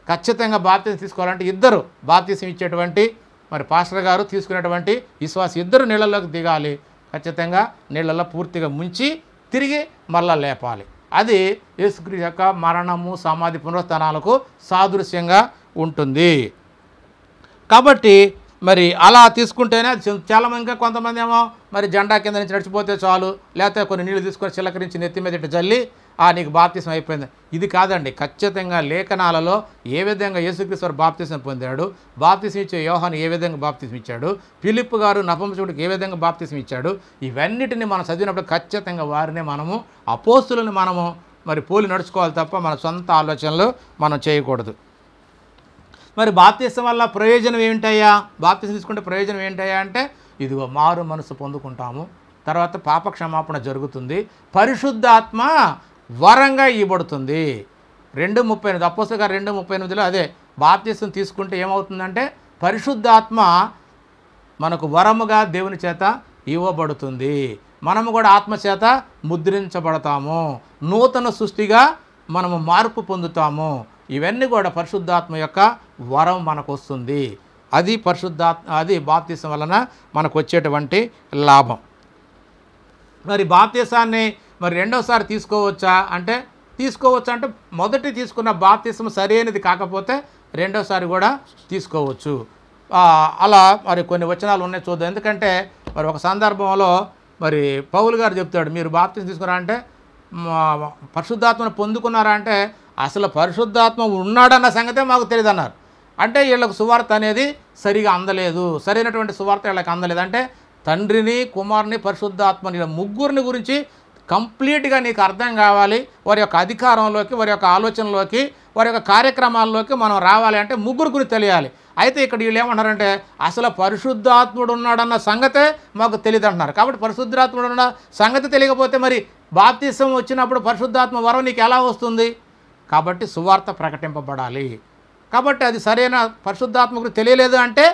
ఖచ్చితంగా బాప్తీసం తీసుకోవాలంటే ఇద్దరు బాప్తీసం ఇచ్చేటువంటి మరి పాస్టర్ గారు తీసుకునేటువంటి విశ్వాసి ఇద్దరు నీళ్ళల్లోకి దిగాలి. ఖచ్చితంగా నీళ్ళల్లో పూర్తిగా ముంచి తిరిగి మళ్ళా లేపాలి. అది యేసుక్రీస్తు యొక్క మరణము, సమాధి, పునరుత్థానాలకు సాదృశ్యంగా ఉంటుంది. కాబట్టి మరి అలా తీసుకుంటేనే అది చాలామంది, ఇంకా కొంతమంది ఏమో మరి జెండా కింద నుంచి నడిచిపోతే చాలు, లేకపోతే కొన్ని నీళ్ళు తీసుకొని చిలకరించి నెత్తి మీద ఇట్టు జల్లి నీకు బాప్తిసం అయిపోయింది. ఇది కాదండి. ఖచ్చితంగా లేఖనాలలో ఏ విధంగా యేసుక్రీస్తు వారు బాప్తిసం పొందాడు, బాప్తిసం ఇచ్చే యోహాను ఏ విధంగా బాప్తిసం ఇచ్చాడు, ఫిలిప్పు గారు నపుంసకుడికి ఏ విధంగా బాప్తిసం ఇచ్చాడు, ఇవన్నిటిని మనం చదివినప్పుడు ఖచ్చితంగా వారిని మనము అపోస్తులను మనము మరి పోలి నడుచుకోవాలి తప్ప మన సొంత ఆలోచనలు మనం చేయకూడదు. మరి బాప్తిసం వల్ల ప్రయోజనం ఏంటయ్యా, బాప్తిసం తీసుకుంటే ప్రయోజనం ఏంటయ్యా అంటే, ఇదిగో మారు మనసు పొందుకుంటాము, తర్వాత పాప క్షమాపణ జరుగుతుంది, పరిశుద్ధాత్మ వరంగా ఇవ్వబడుతుంది. 2:38 అపోస్తలుల కార్యాలు 2:38లో అదే బాప్తిసం తీసుకుంటే ఏమవుతుందంటే పరిశుద్ధాత్మ మనకు వరముగా దేవుని చేత ఇవ్వబడుతుంది. మనము కూడా ఆత్మ చేత ముద్రించబడతాము, నూతన సృష్టిగా మనము మార్పు పొందుతాము. ఇవన్నీ కూడా పరిశుద్ధాత్మ యొక్క వరం మనకు వస్తుంది. అది బాప్తిసం వలన మనకు వచ్చేటువంటి లాభం. మరి బాప్తిసాన్ని మరి రెండోసారి తీసుకోవచ్చా అంటే మొదటి తీసుకున్న బాప్తిసం సరైనది కాకపోతే రెండోసారి కూడా తీసుకోవచ్చు. అలా మరి కొన్ని వచనాలు ఉన్నాయి చూద్దాం. ఎందుకంటే మరి ఒక సందర్భంలో మరి పౌలు గారు చెప్తాడు, మీరు బాప్తిసం తీసుకున్నారా అంటే పరిశుద్ధాత్మను పొందుకున్నారా అంటే అసలు పరిశుద్ధాత్మ ఉన్నాడన్న సంగతే మాకు తెలియదు అన్నారు. అంటే వీళ్ళకు సువార్త అనేది సరిగా అందలేదు, సరైనటువంటి సువార్త వీళ్ళకి అందలేదు. అంటే తండ్రిని, కుమారుని, పరిశుద్ధాత్మని ఇలా ముగ్గురిని గురించి కంప్లీట్గా నీకు అర్థం కావాలి, వారి యొక్క అధికారంలోకి, వారి యొక్క ఆలోచనలోకి, వారి యొక్క కార్యక్రమాల్లోకి మనం రావాలి అంటే ముగ్గురు గురించి తెలియాలి. అయితే ఇక్కడ వీళ్ళు ఏమంటారంటే అసలు పరిశుద్ధాత్ముడు ఉన్నాడన్న సంగతే మాకు తెలియదు అంటున్నారు. కాబట్టి పరిశుద్ధాత్ముడు ఉన్న సంగతి తెలియకపోతే మరి బాప్తిసం వచ్చినప్పుడు పరిశుద్ధాత్మ వరం నీకు ఎలా వస్తుంది? కాబట్టి సువార్త ప్రకటింపబడాలి. కాబట్టి అది సరైన పరిశుద్ధాత్మ గురించి తెలియలేదు అంటే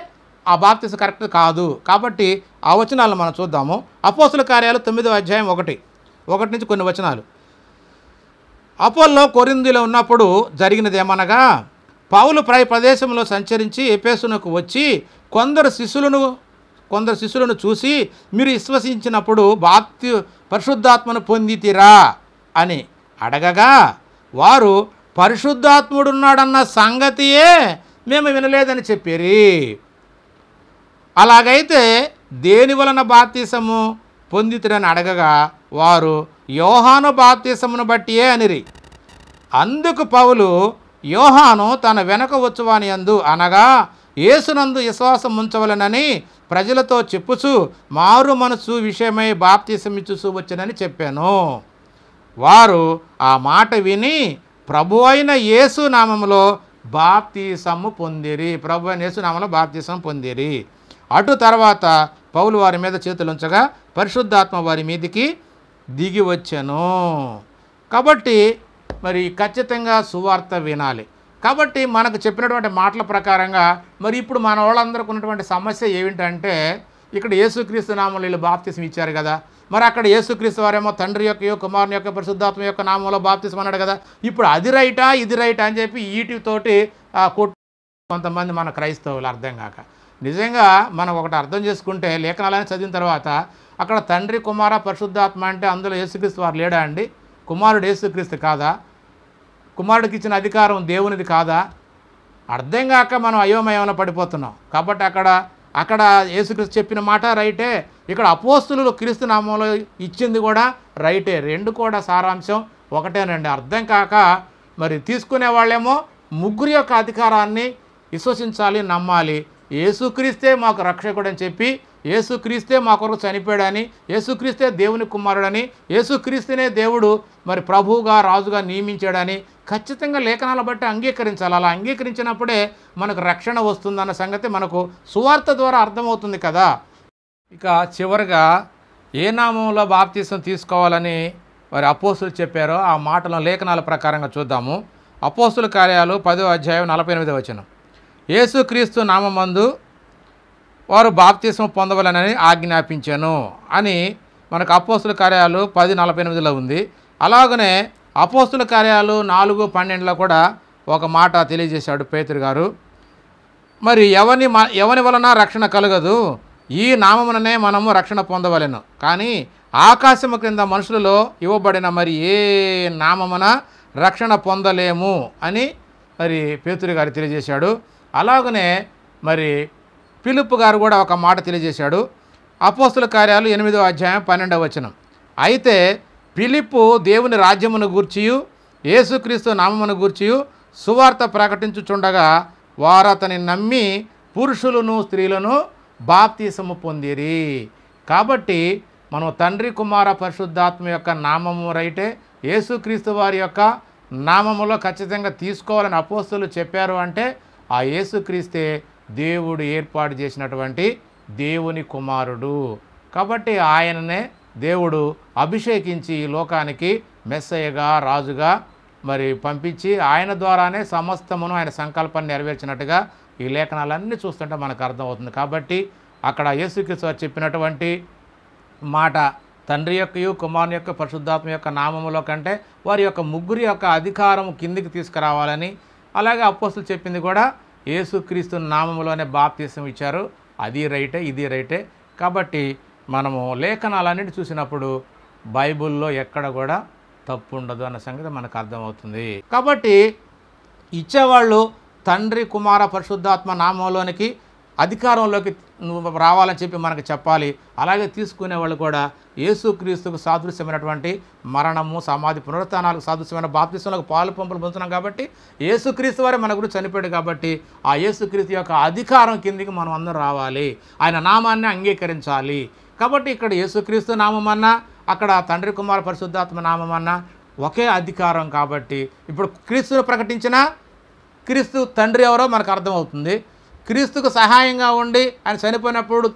ఆ బాప్తిసం కరెక్ట్ కాదు. కాబట్టి ఆ వచనాలను మనం చూద్దాము. అపోస్తలుల కార్యాలు 9వ అధ్యాయం 1 నుంచి కొన్ని వచనాలు. అపోల్లో కొరింథీలో ఉన్నప్పుడు జరిగినది ఏమనగా, పౌలు ప్రదేశంలో సంచరించి ఎఫెసునకు వచ్చి కొందరు శిష్యులను చూసి, మీరు విశ్వసించినప్పుడు పరిశుద్ధాత్మను పొందితిరా అని అడగగా, వారు పరిశుద్ధాత్ముడున్నాడన్న సంగతియే మేము వినలేదని చెప్పిరి. అలాగైతే దేని వలన బాప్తిసము పొందితిరని అడగగా, వారు యోహాను బాప్తిసమును బట్టియే అనిరి. అందుకు పౌలు, యోహాను తన వెనక వచ్చువాని యందు అనగా యేసునందు విశ్వాసం ఉంచవలనని ప్రజలతో చెప్పుచు మారు మనసు విషయమై బాప్తిసమిచ్చుచూ వచ్చనని చెప్పాను. వారు ఆ మాట విని ప్రభు అయిన యేసు నామములో బాప్తిసము పొందిరి. ప్రభు అయిన యేసు నామములో బాప్తిసం పొందిరి. అటు తర్వాత పౌలు వారి మీద చేతులుంచగా పరిశుద్ధాత్మ వారి మీదికి దిగి వచ్చెను. కాబట్టి మరి ఖచ్చితంగా సువార్త వినాలి. కాబట్టి మనకు చెప్పినటువంటి మాటల ప్రకారంగా మరి ఇప్పుడు మన వాళ్ళందరికీ ఉన్నటువంటి సమస్య ఏమిటంటే, ఇక్కడ యేసుక్రీస్తు నామంలో వీళ్ళు బాప్తిసం ఇచ్చారు కదా, మరి అక్కడ యేసుక్రీస్తు వారేమో తండ్రి యొక్క, కుమారుని యొక్క, పరిశుద్ధాత్మ యొక్క నామంలో బాప్తిసం అన్నాడు కదా, ఇప్పుడు అది రైటా ఇది రైటా అని చెప్పి వీటితోటి కొంతమంది మన క్రైస్తవులు అర్థం కాక. నిజంగా మనం ఒకటి అర్థం చేసుకుంటే, లేఖనాలని చదివిన తర్వాత అక్కడ తండ్రి, కుమార, పరిశుద్ధాత్మ అంటే అందులో యేసుక్రీస్తు వారు లేడా అండి? కుమారుడు యేసుక్రీస్తు కాదా? కుమారుడికి ఇచ్చిన అధికారం దేవునిది కాదా? అర్థం కాక మనం అయోమయంలో పడిపోతున్నాం. కాబట్టి అక్కడ యేసుక్రీస్తు చెప్పిన మాట రైటే, ఇక్కడ అపోస్తులు క్రీస్తు నామంలో ఇచ్చింది కూడా రైటే. రెండు కూడా సారాంశం ఒకటేనండి. అర్థం కాక మరి తీసుకునే వాళ్ళేమో ముగ్గురు యొక్క అధికారాన్ని విశ్వసించాలి, నమ్మాలి. యేసుక్రీస్తే మాకు రక్షకుడని చెప్పి, యేసుక్రీస్తే మా కొరకు చనిపోయాడని, యేసుక్రీస్తే దేవుని కుమారుడని, యేసుక్రీస్తునే దేవుడు మరి ప్రభువుగా, రాజుగా నియమించాడని ఖచ్చితంగా లేఖనాల బట్టి అంగీకరించాలి. అలా అంగీకరించినప్పుడే మనకు రక్షణ వస్తుందన్న సంగతి మనకు సువార్త ద్వారా అర్థమవుతుంది కదా. ఇక చివరిగా ఏ నామంలో బాప్తిసం తీసుకోవాలని మరి అపోస్తులు చెప్పారో ఆ మాటలను లేఖనాల ప్రకారంగా చూద్దాము. అపోస్తుల కార్యాలు 10వ అధ్యాయం 48వ వచనం. యేసుక్రీస్తు నామమందు వారు బాప్తిసం పొందవలనని ఆజ్ఞాపించాను అని మనకు అపోస్తుల కార్యాలు 10:48లో ఉంది. అలాగనే అపోస్తుల కార్యాలు 4:12లో కూడా ఒక మాట తెలియజేశాడు పేతురు గారు. మరి ఎవని వలన రక్షణ కలగదు, ఈ నామముననే మనము రక్షణ పొందవలెను, కానీ ఆకాశము క్రింద మనుషులలో ఇవ్వబడిన మరి ఏ నామమున రక్షణ పొందలేము అని మరి పేతురు గారు తెలియజేశాడు. అలాగనే మరి ఫిలిప్పు గారు కూడా ఒక మాట తెలియజేశాడు. అపోస్తుల కార్యాలు 8వ అధ్యాయం 12వ వచనం. అయితే ఫిలిప్పు దేవుని రాజ్యమును గూర్చియు యేసుక్రీస్తు నామమును గూర్చియు సువార్త ప్రకటించుచుండగా వారు అతని నమ్మి పురుషులను స్త్రీలను బాప్తీసము పొందిరి. కాబట్టి మనం తండ్రి కుమార పరిశుద్ధాత్మ యొక్క నామము రైటే, యేసుక్రీస్తు వారి యొక్క నామములో ఖచ్చితంగా తీసుకోవాలని అపోస్తులు చెప్పారు. అంటే ఆ యేసుక్రీస్తే దేవుడు ఏర్పాటు చేసినటువంటి దేవుని కుమారుడు. కాబట్టి ఆయననే దేవుడు అభిషేకించి ఈ లోకానికి మెస్సయ్యగా రాజుగా మరి పంపించి ఆయన ద్వారానే సమస్తమును ఆయన సంకల్పాన్ని నెరవేర్చినట్టుగా ఈ లేఖనాలన్నీ చూస్తుంటే మనకు అర్థమవుతుంది. కాబట్టి అక్కడ యేసుక్రీస్తు వారు చెప్పినటువంటి మాట తండ్రి యొక్కయు కుమారుని యొక్క పరిశుద్ధాత్మ యొక్క నామములో కంటే వారి యొక్క ముగ్గురి యొక్క అధికారం కిందికి తీసుకురావాలని, అలాగే అపోస్తులు చెప్పింది కూడా యేసుక్రీస్తు నామములోనే బాప్తీసం ఇచ్చారు. అది రైటే, ఇది రైటే. కాబట్టి మనము లేఖనాలన్నిటి చూసినప్పుడు బైబిల్లో ఎక్కడ కూడా తప్పు ఉండదు అన్న సంగతి మనకు అర్థమవుతుంది. కాబట్టి ఇచ్చేవాళ్ళు తండ్రి కుమార పరిశుద్ధాత్మ నామంలోనికి అధికారంలోకి నువ్వు రావాలని చెప్పి మనకు చెప్పాలి. అలాగే తీసుకునేవాళ్ళు కూడా యేసుక్రీస్తుకు సాదృశ్యమైనటువంటి మరణము, సమాధి, పునరుత్థానాలకు సాదృశ్యమైన బాప్తిసంలోకి పాలు పంపులు పొందుతున్నాం. కాబట్టి యేసుక్రీస్తు వారే మన గురించి చనిపోయాడు. కాబట్టి ఆ యేసుక్రీస్తు యొక్క అధికారం కిందికి మనం అందరం రావాలి, ఆయన నామాన్ని అంగీకరించాలి. కాబట్టి ఇక్కడ యేసుక్రీస్తు నామం అన్నా, అక్కడ తండ్రి కుమార పరిశుద్ధాత్మ నామం అన్నా ఒకే అధికారం. కాబట్టి ఇప్పుడు క్రీస్తును ప్రకటించిన క్రీస్తు తండ్రి ఎవరో మనకు అర్థమవుతుంది. క్రీస్తుకు సహాయంగా ఉండి ఆయన చనిపోయినప్పుడు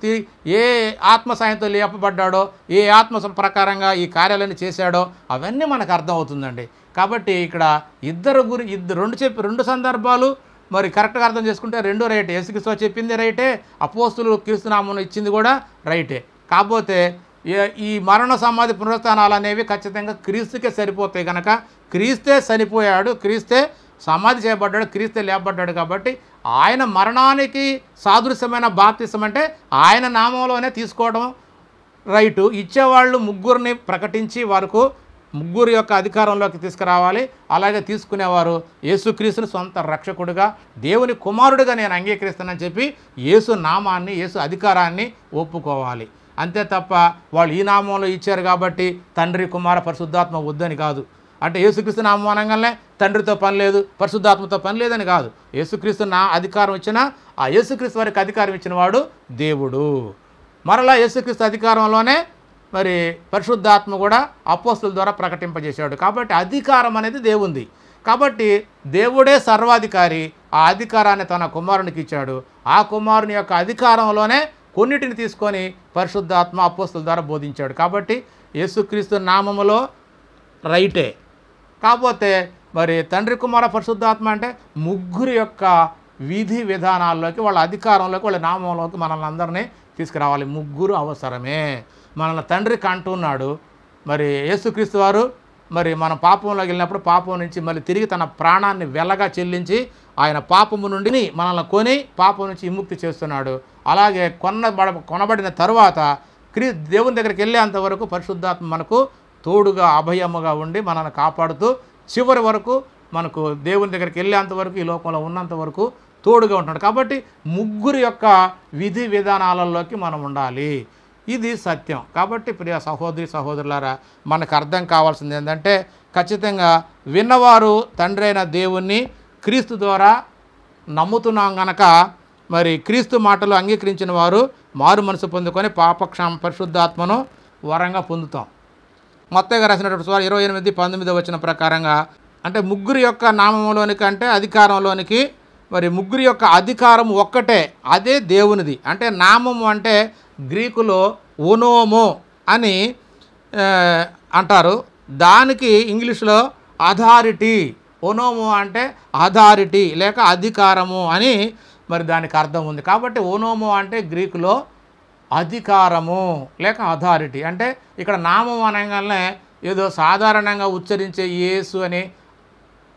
ఏ ఆత్మ సాయంతో లేపబడ్డాడో, ఏ ఆత్మ ప్రకారంగా ఈ కార్యాలన్నీ చేశాడో అవన్నీ మనకు అర్థమవుతుందండి. కాబట్టి ఇక్కడ రెండు సందర్భాలు మరి కరెక్ట్గా అర్థం చేసుకుంటే రెండు రైటే. యేసుక్రీస్తు చెప్పింది రైటే, అపోస్తులు క్రీస్తునామం ఇచ్చింది కూడా రైటే. కాకపోతే ఈ మరణ సమాధి పునరుత్థానాలు అనేవి ఖచ్చితంగా క్రీస్తుకే సరిపోతాయి. కనుక క్రీస్తే చనిపోయాడు, క్రీస్తే సమాధి చేయబడ్డాడు, క్రీస్తే లేపబడ్డాడు. కాబట్టి ఆయన మరణానికి సాదృశ్యమైన బాప్తిసం అంటే ఆయన నామంలోనే తీసుకోవడం రైటు. ఇచ్చేవాళ్ళు ముగ్గురిని ప్రకటించి వారికి ముగ్గురు యొక్క అధికారంలోకి తీసుకురావాలి. అలాగే తీసుకునేవారు యేసుక్రీస్తుని సొంత రక్షకుడిగా, దేవుని కుమారుడిగా నేను అంగీకరిస్తానని చెప్పి యేసు నామాన్ని, యేసు అధికారాన్ని ఒప్పుకోవాలి. అంతే తప్ప వాళ్ళు ఈ నామంలో ఇచ్చారు కాబట్టి తండ్రి కుమార పరిశుద్ధాత్మ వద్దని కాదు. అంటే యేసుక్రీస్తు నామం అనగానే తండ్రితో పని లేదు, పరిశుద్ధాత్మతో పని లేదని కాదు. యేసుక్రీస్తు నా అధికారం ఇచ్చినా ఆ యేసుక్రీస్తు వారికి అధికారం ఇచ్చిన వాడు దేవుడు. మరలా యేసుక్రీస్తు అధికారంలోనే మరి పరిశుద్ధాత్మ కూడా అపోస్తుల ద్వారా ప్రకటింపజేశాడు. కాబట్టి అధికారం అనేది దేవుంది. కాబట్టి దేవుడే సర్వాధికారి. ఆ అధికారాన్ని తన కుమారునికి ఇచ్చాడు. ఆ కుమారుని యొక్క అధికారంలోనే కొన్నిటిని తీసుకొని పరిశుద్ధాత్మ అపోస్తుల ద్వారా బోధించాడు. కాబట్టి యేసుక్రీస్తు నామములో రైటే. కాకపోతే మరి తండ్రి కుమార పరిశుద్ధాత్మ అంటే ముగ్గురు యొక్క విధి విధానాల్లోకి, వాళ్ళ అధికారంలోకి, వాళ్ళ నామంలోకి మనల్ని అందరినీ తీసుకురావాలి. ముగ్గురు అవసరమే. మనల్ని తండ్రికి అంటున్నాడు. మరి యేసుక్రీస్తు వారు మరి మన పాపంలోకి వెళ్ళినప్పుడు పాపం నుంచి మళ్ళీ తిరిగి తన ప్రాణాన్ని వెలగా చెల్లించి ఆయన పాపము నుండి మనల్ని కొని పాపం నుంచి విముక్తి చేస్తున్నాడు. అలాగే కొనబడిన తరువాత దేవుని దగ్గరికి వెళ్ళేంత వరకు పరిశుద్ధాత్మ మనకు తోడుగా అభయముగా ఉండి మనల్ని కాపాడుతూ చివరి వరకు మనకు దేవుని దగ్గరికి వెళ్ళేంత వరకు, ఈ లోకంలో ఉన్నంత వరకు తోడుగా ఉంటున్నాడు. కాబట్టి ముగ్గురు యొక్క విధి విధానాలలోకి మనం ఉండాలి. ఇది సత్యం. కాబట్టి ప్రియ సహోదరి సహోదరులారా, మనకు అర్థం కావాల్సింది ఏంటంటే ఖచ్చితంగా విన్నవారు తండ్రి అయిన దేవుణ్ణి క్రీస్తు ద్వారా నమ్ముతున్నాం గనక మరి క్రీస్తు మాటలు అంగీకరించిన వారు మారు మనసు పొందుకొని పాపక్షమ పరిశుద్ధాత్మను వరంగా పొందుతాం. మత్తయి రాసినటువంటి 28:19 వచ్చిన ప్రకారంగా అంటే ముగ్గురు యొక్క నామంలోనికి అంటే అధికారంలోనికి మరి ముగ్గురు యొక్క అధికారం ఒక్కటే, అదే దేవునిది. అంటే నామము అంటే గ్రీకులో ఓనోమో అని అంటారు. దానికి ఇంగ్లీష్లో అథారిటీ. ఓనోమో అంటే అథారిటీ లేక అధికారము అని మరి దానికి అర్థం ఉంది. కాబట్టి ఓనోమో అంటే గ్రీకులో అధికారము లేక అథారిటీ. అంటే ఇక్కడ నామం అనగానే ఏదో సాధారణంగా ఉచ్చరించే యేసు అని,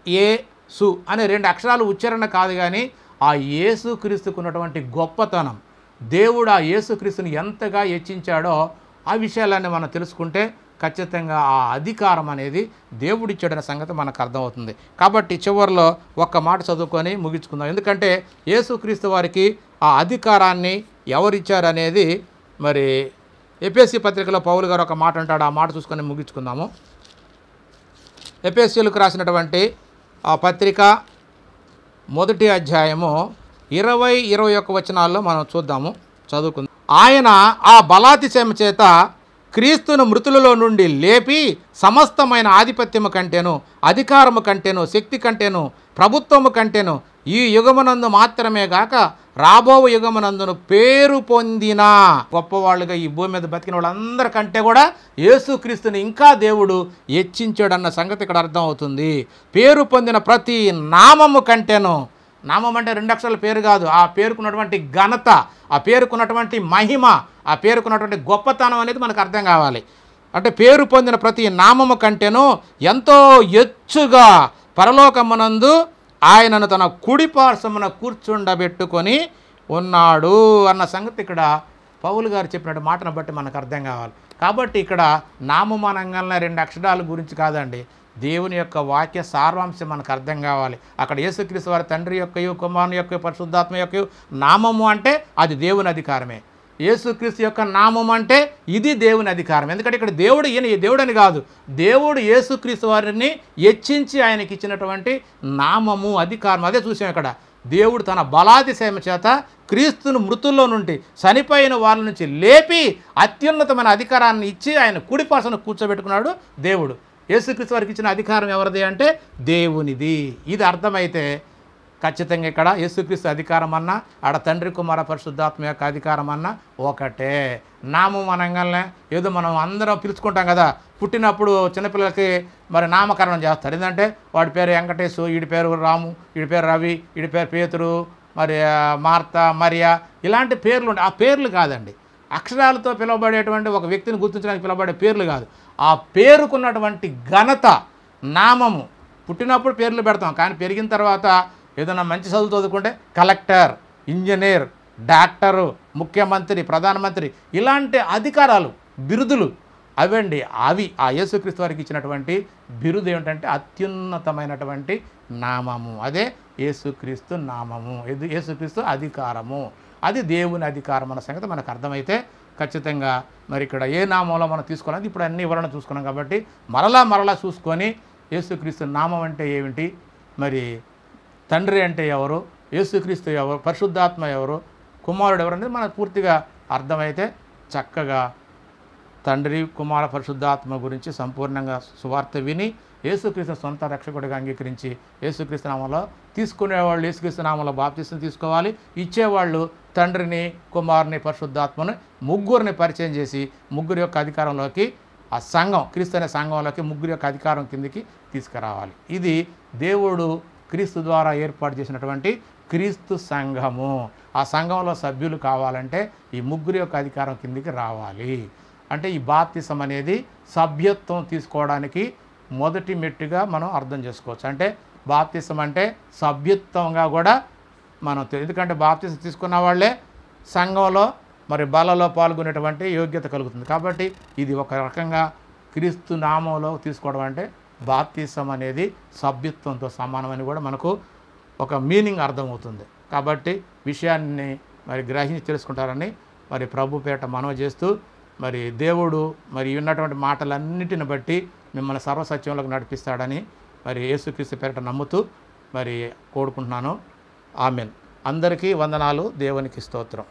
యేసు అనే 2 అక్షరాలు ఉచ్చారణ కాదు, కానీ ఆ యేసుక్రీస్తుకు ఉన్నటువంటి గొప్పతనం, దేవుడు ఆ యేసుక్రీస్తుని ఎంతగా హెచ్చించాడో ఆ విషయాలన్నీ మనం తెలుసుకుంటే ఖచ్చితంగా ఆ అధికారం అనేది దేవుడిచ్చాడనే సంగతి మనకు అర్థమవుతుంది. కాబట్టి చివరిలో ఒక్క మాట చదువుకొని ముగించుకుందాం. ఎందుకంటే యేసుక్రీస్తు వారికి ఆ అధికారాన్ని ఎవరిచ్చారనేది మరి ఎఫెసీ పత్రికలో పౌలు గారు ఒక మాట అంటాడు. ఆ మాట చూసుకొని ముగించుకుందాము. ఎఫెసీయులకు రాసినటువంటి ఆ పత్రిక 1వ అధ్యాయము 20-21 వచనాల్లో మనం చూద్దాము, చదువుకుందాం. ఆయన ఆ బలాతిశయం చేత క్రీస్తును మృతులలో నుండి లేపి సమస్తమైన ఆధిపత్యము కంటేను, అధికారము కంటేను, శక్తి కంటేను, ప్రభుత్వము కంటేను ఈ యుగమునందు మాత్రమే గాక రాబో యుగమునందును పేరు పొందిన గొప్పవాళ్ళుగా ఈ భూమి మీద బతికిన వాళ్ళందరికంటే కూడా యేసుక్రీస్తుని ఇంకా దేవుడు హెచ్చించాడన్న సంగతి ఇక్కడ అర్థమవుతుంది. పేరు పొందిన ప్రతి నామము కంటేను, నామం అంటే 2 అక్షరాల పేరు కాదు, ఆ పేరుకున్నటువంటి ఘనత, ఆ పేరుకున్నటువంటి మహిమ, ఆ పేరుకున్నటువంటి గొప్పతనం అనేది మనకు అర్థం కావాలి. అంటే పేరు పొందిన ప్రతి నామము కంటేను ఎంతో ఎచ్చుగా పరలోకమునందు ఆయనను తన కుడి పార్శ్వమున కూర్చుండబెట్టుకొని ఉన్నాడు అన్న సంగతి ఇక్కడ పౌలు గారు చెప్పినట్టు మాటను బట్టి మనకు అర్థం కావాలి. కాబట్టి ఇక్కడ నామమానంగానే 2 అక్షరాల గురించి కాదండి, దేవుని యొక్క వాక్య సారాంశం మనకు అర్థం కావాలి. అక్కడ యేసుక్రీస్తు వారి తండ్రి యొక్కయు, కుమారుని యొక్క, పరిశుద్ధాత్మ యొక్క నామము అంటే అది దేవుని అధికారమే. యేసుక్రీస్తు యొక్క నామం అంటే ఇది దేవుని అధికారం. ఎందుకంటే ఇక్కడ దేవుడు ఈయన దేవుడని కాదు, దేవుడు యేసుక్రీస్తు వారిని హెచ్చించి ఆయనకి ఇచ్చినటువంటి నామము, అధికారం. అదే చూసాం ఇక్కడ. దేవుడు తన బలాతిశయం చేత క్రీస్తును మృతుల్లో నుండి, చనిపోయిన వాళ్ళ నుంచి లేపి అత్యున్నతమైన అధికారాన్ని ఇచ్చి ఆయన కుడి పార్శ్వన కూర్చోబెట్టుకున్నాడు దేవుడు. యేసుక్రీస్తు వారికి ఇచ్చిన అధికారం ఎవరిది అంటే దేవునిది. ఇది అర్థమైతే ఖచ్చితంగా ఇక్కడ యేసుక్రీస్తు అధికారం అన్నా, ఆడ తండ్రి, కుమార, పరిశుద్ధాత్మ యొక్క అధికారం అన్నా ఒకటే. నామం అనగానే ఏదో మనం అందరం పిలుచుకుంటాం కదా, పుట్టినప్పుడు చిన్నపిల్లలకి మరి నామకరణం చేస్తారు. ఏంటంటే వాడి పేరు వెంకటేశు, వీడి పేరు రాము, వీడి పేరు రవి, వీడి పేరు పేతురు, మరి మార్తా, మరియా, ఇలాంటి పేర్లు ఉంటాయి. ఆ పేర్లు కాదండి, అక్షరాలతో పిలువబడేటువంటి ఒక వ్యక్తిని గుర్తించడానికి పిలువబడే పేర్లు కాదు. ఆ పేరుకున్నటువంటి ఘనత, నామము. పుట్టినప్పుడు పేర్లు పెడతాం, కానీ పెరిగిన తర్వాత ఏదైనా మంచి చదువు చదువుకుంటే కలెక్టర్, ఇంజనీర్, డాక్టరు, ముఖ్యమంత్రి, ప్రధానమంత్రి, ఇలాంటి అధికారాలు, బిరుదులు అవండి. అవి ఆ యేసుక్రీస్తు వారికి ఇచ్చినటువంటి బిరుదు ఏమిటంటే అత్యున్నతమైనటువంటి నామము. అదే యేసుక్రీస్తు నామము, యేసుక్రీస్తు అధికారము, అది దేవుని అధికారం అన్న సంగతి మనకు అర్థమైతే ఖచ్చితంగా మరి ఇక్కడ ఏ నామంలో మనం తీసుకోవాలి, ఇప్పుడు అన్ని వివరణ చూసుకున్నాం కాబట్టి మరలా చూసుకొని యేసుక్రీస్తు నామం అంటే ఏమిటి, మరి తండ్రి అంటే ఎవరు, యేసుక్రీస్తు ఎవరు, పరిశుద్ధాత్మ ఎవరు, కుమారుడు ఎవరు అనేది మనకు పూర్తిగా అర్థమైతే చక్కగా తండ్రి, కుమార, పరిశుద్ధాత్మ గురించి సంపూర్ణంగా సువార్త విని యేసుక్రీస్తు సొంత రక్షకుడిగా అంగీకరించి యేసుక్రీస్తు నామంలో తీసుకునేవాళ్ళు యేసుక్రీస్తు నామంలో బాప్తిసం తీసుకోవాలి. ఇచ్చేవాళ్ళు తండ్రిని, కుమారుని, పరిశుద్ధాత్మను ముగ్గురిని పరిచయం చేసి ముగ్గురు యొక్క అధికారంలోకి, ఆ సంఘం, క్రీస్తు అనే సంఘంలోకి ముగ్గురు యొక్క అధికారం కిందికి తీసుకురావాలి. ఇది దేవుడు క్రీస్తు ద్వారా ఏర్పాటు చేసినటువంటి క్రీస్తు సంఘము. ఆ సంఘంలో సభ్యులు కావాలంటే ఈ ముగ్గురు యొక్క అధికారం కిందికి రావాలి. అంటే ఈ బాప్తిసం అనేది సభ్యత్వం తీసుకోవడానికి మొదటి మెట్టుగా మనం అర్థం చేసుకోవచ్చు. అంటే బాప్తిసం అంటే సభ్యత్వంగా కూడా మనం, ఎందుకంటే బాప్తిసం తీసుకున్న వాళ్ళే సంఘంలో మరి బలలో పాల్గొనేటువంటి యోగ్యత కలుగుతుంది. కాబట్టి ఇది ఒక రకంగా క్రీస్తు నామంలో తీసుకోవడం అంటే బాప్తిసం అనేది సభ్యత్వంతో సమానమని కూడా మనకు ఒక మీనింగ్ అర్థమవుతుంది. కాబట్టి విషయాన్ని మరి గ్రహించి తెలుసుకుంటారని మరి ప్రభు పేట మనవి చేస్తూ, మరి దేవుడు మరి ఉన్నటువంటి మాటలన్నిటిని బట్టి మిమ్మల్ని సర్వసత్యంలోకి నడిపిస్తాడని మరి యేసుక్రీస్తు పేరట నమ్ముతూ మరి కోరుకుంటున్నాను. ఆమెన్. అందరికీ వందనాలు. దేవునికి స్తోత్రం.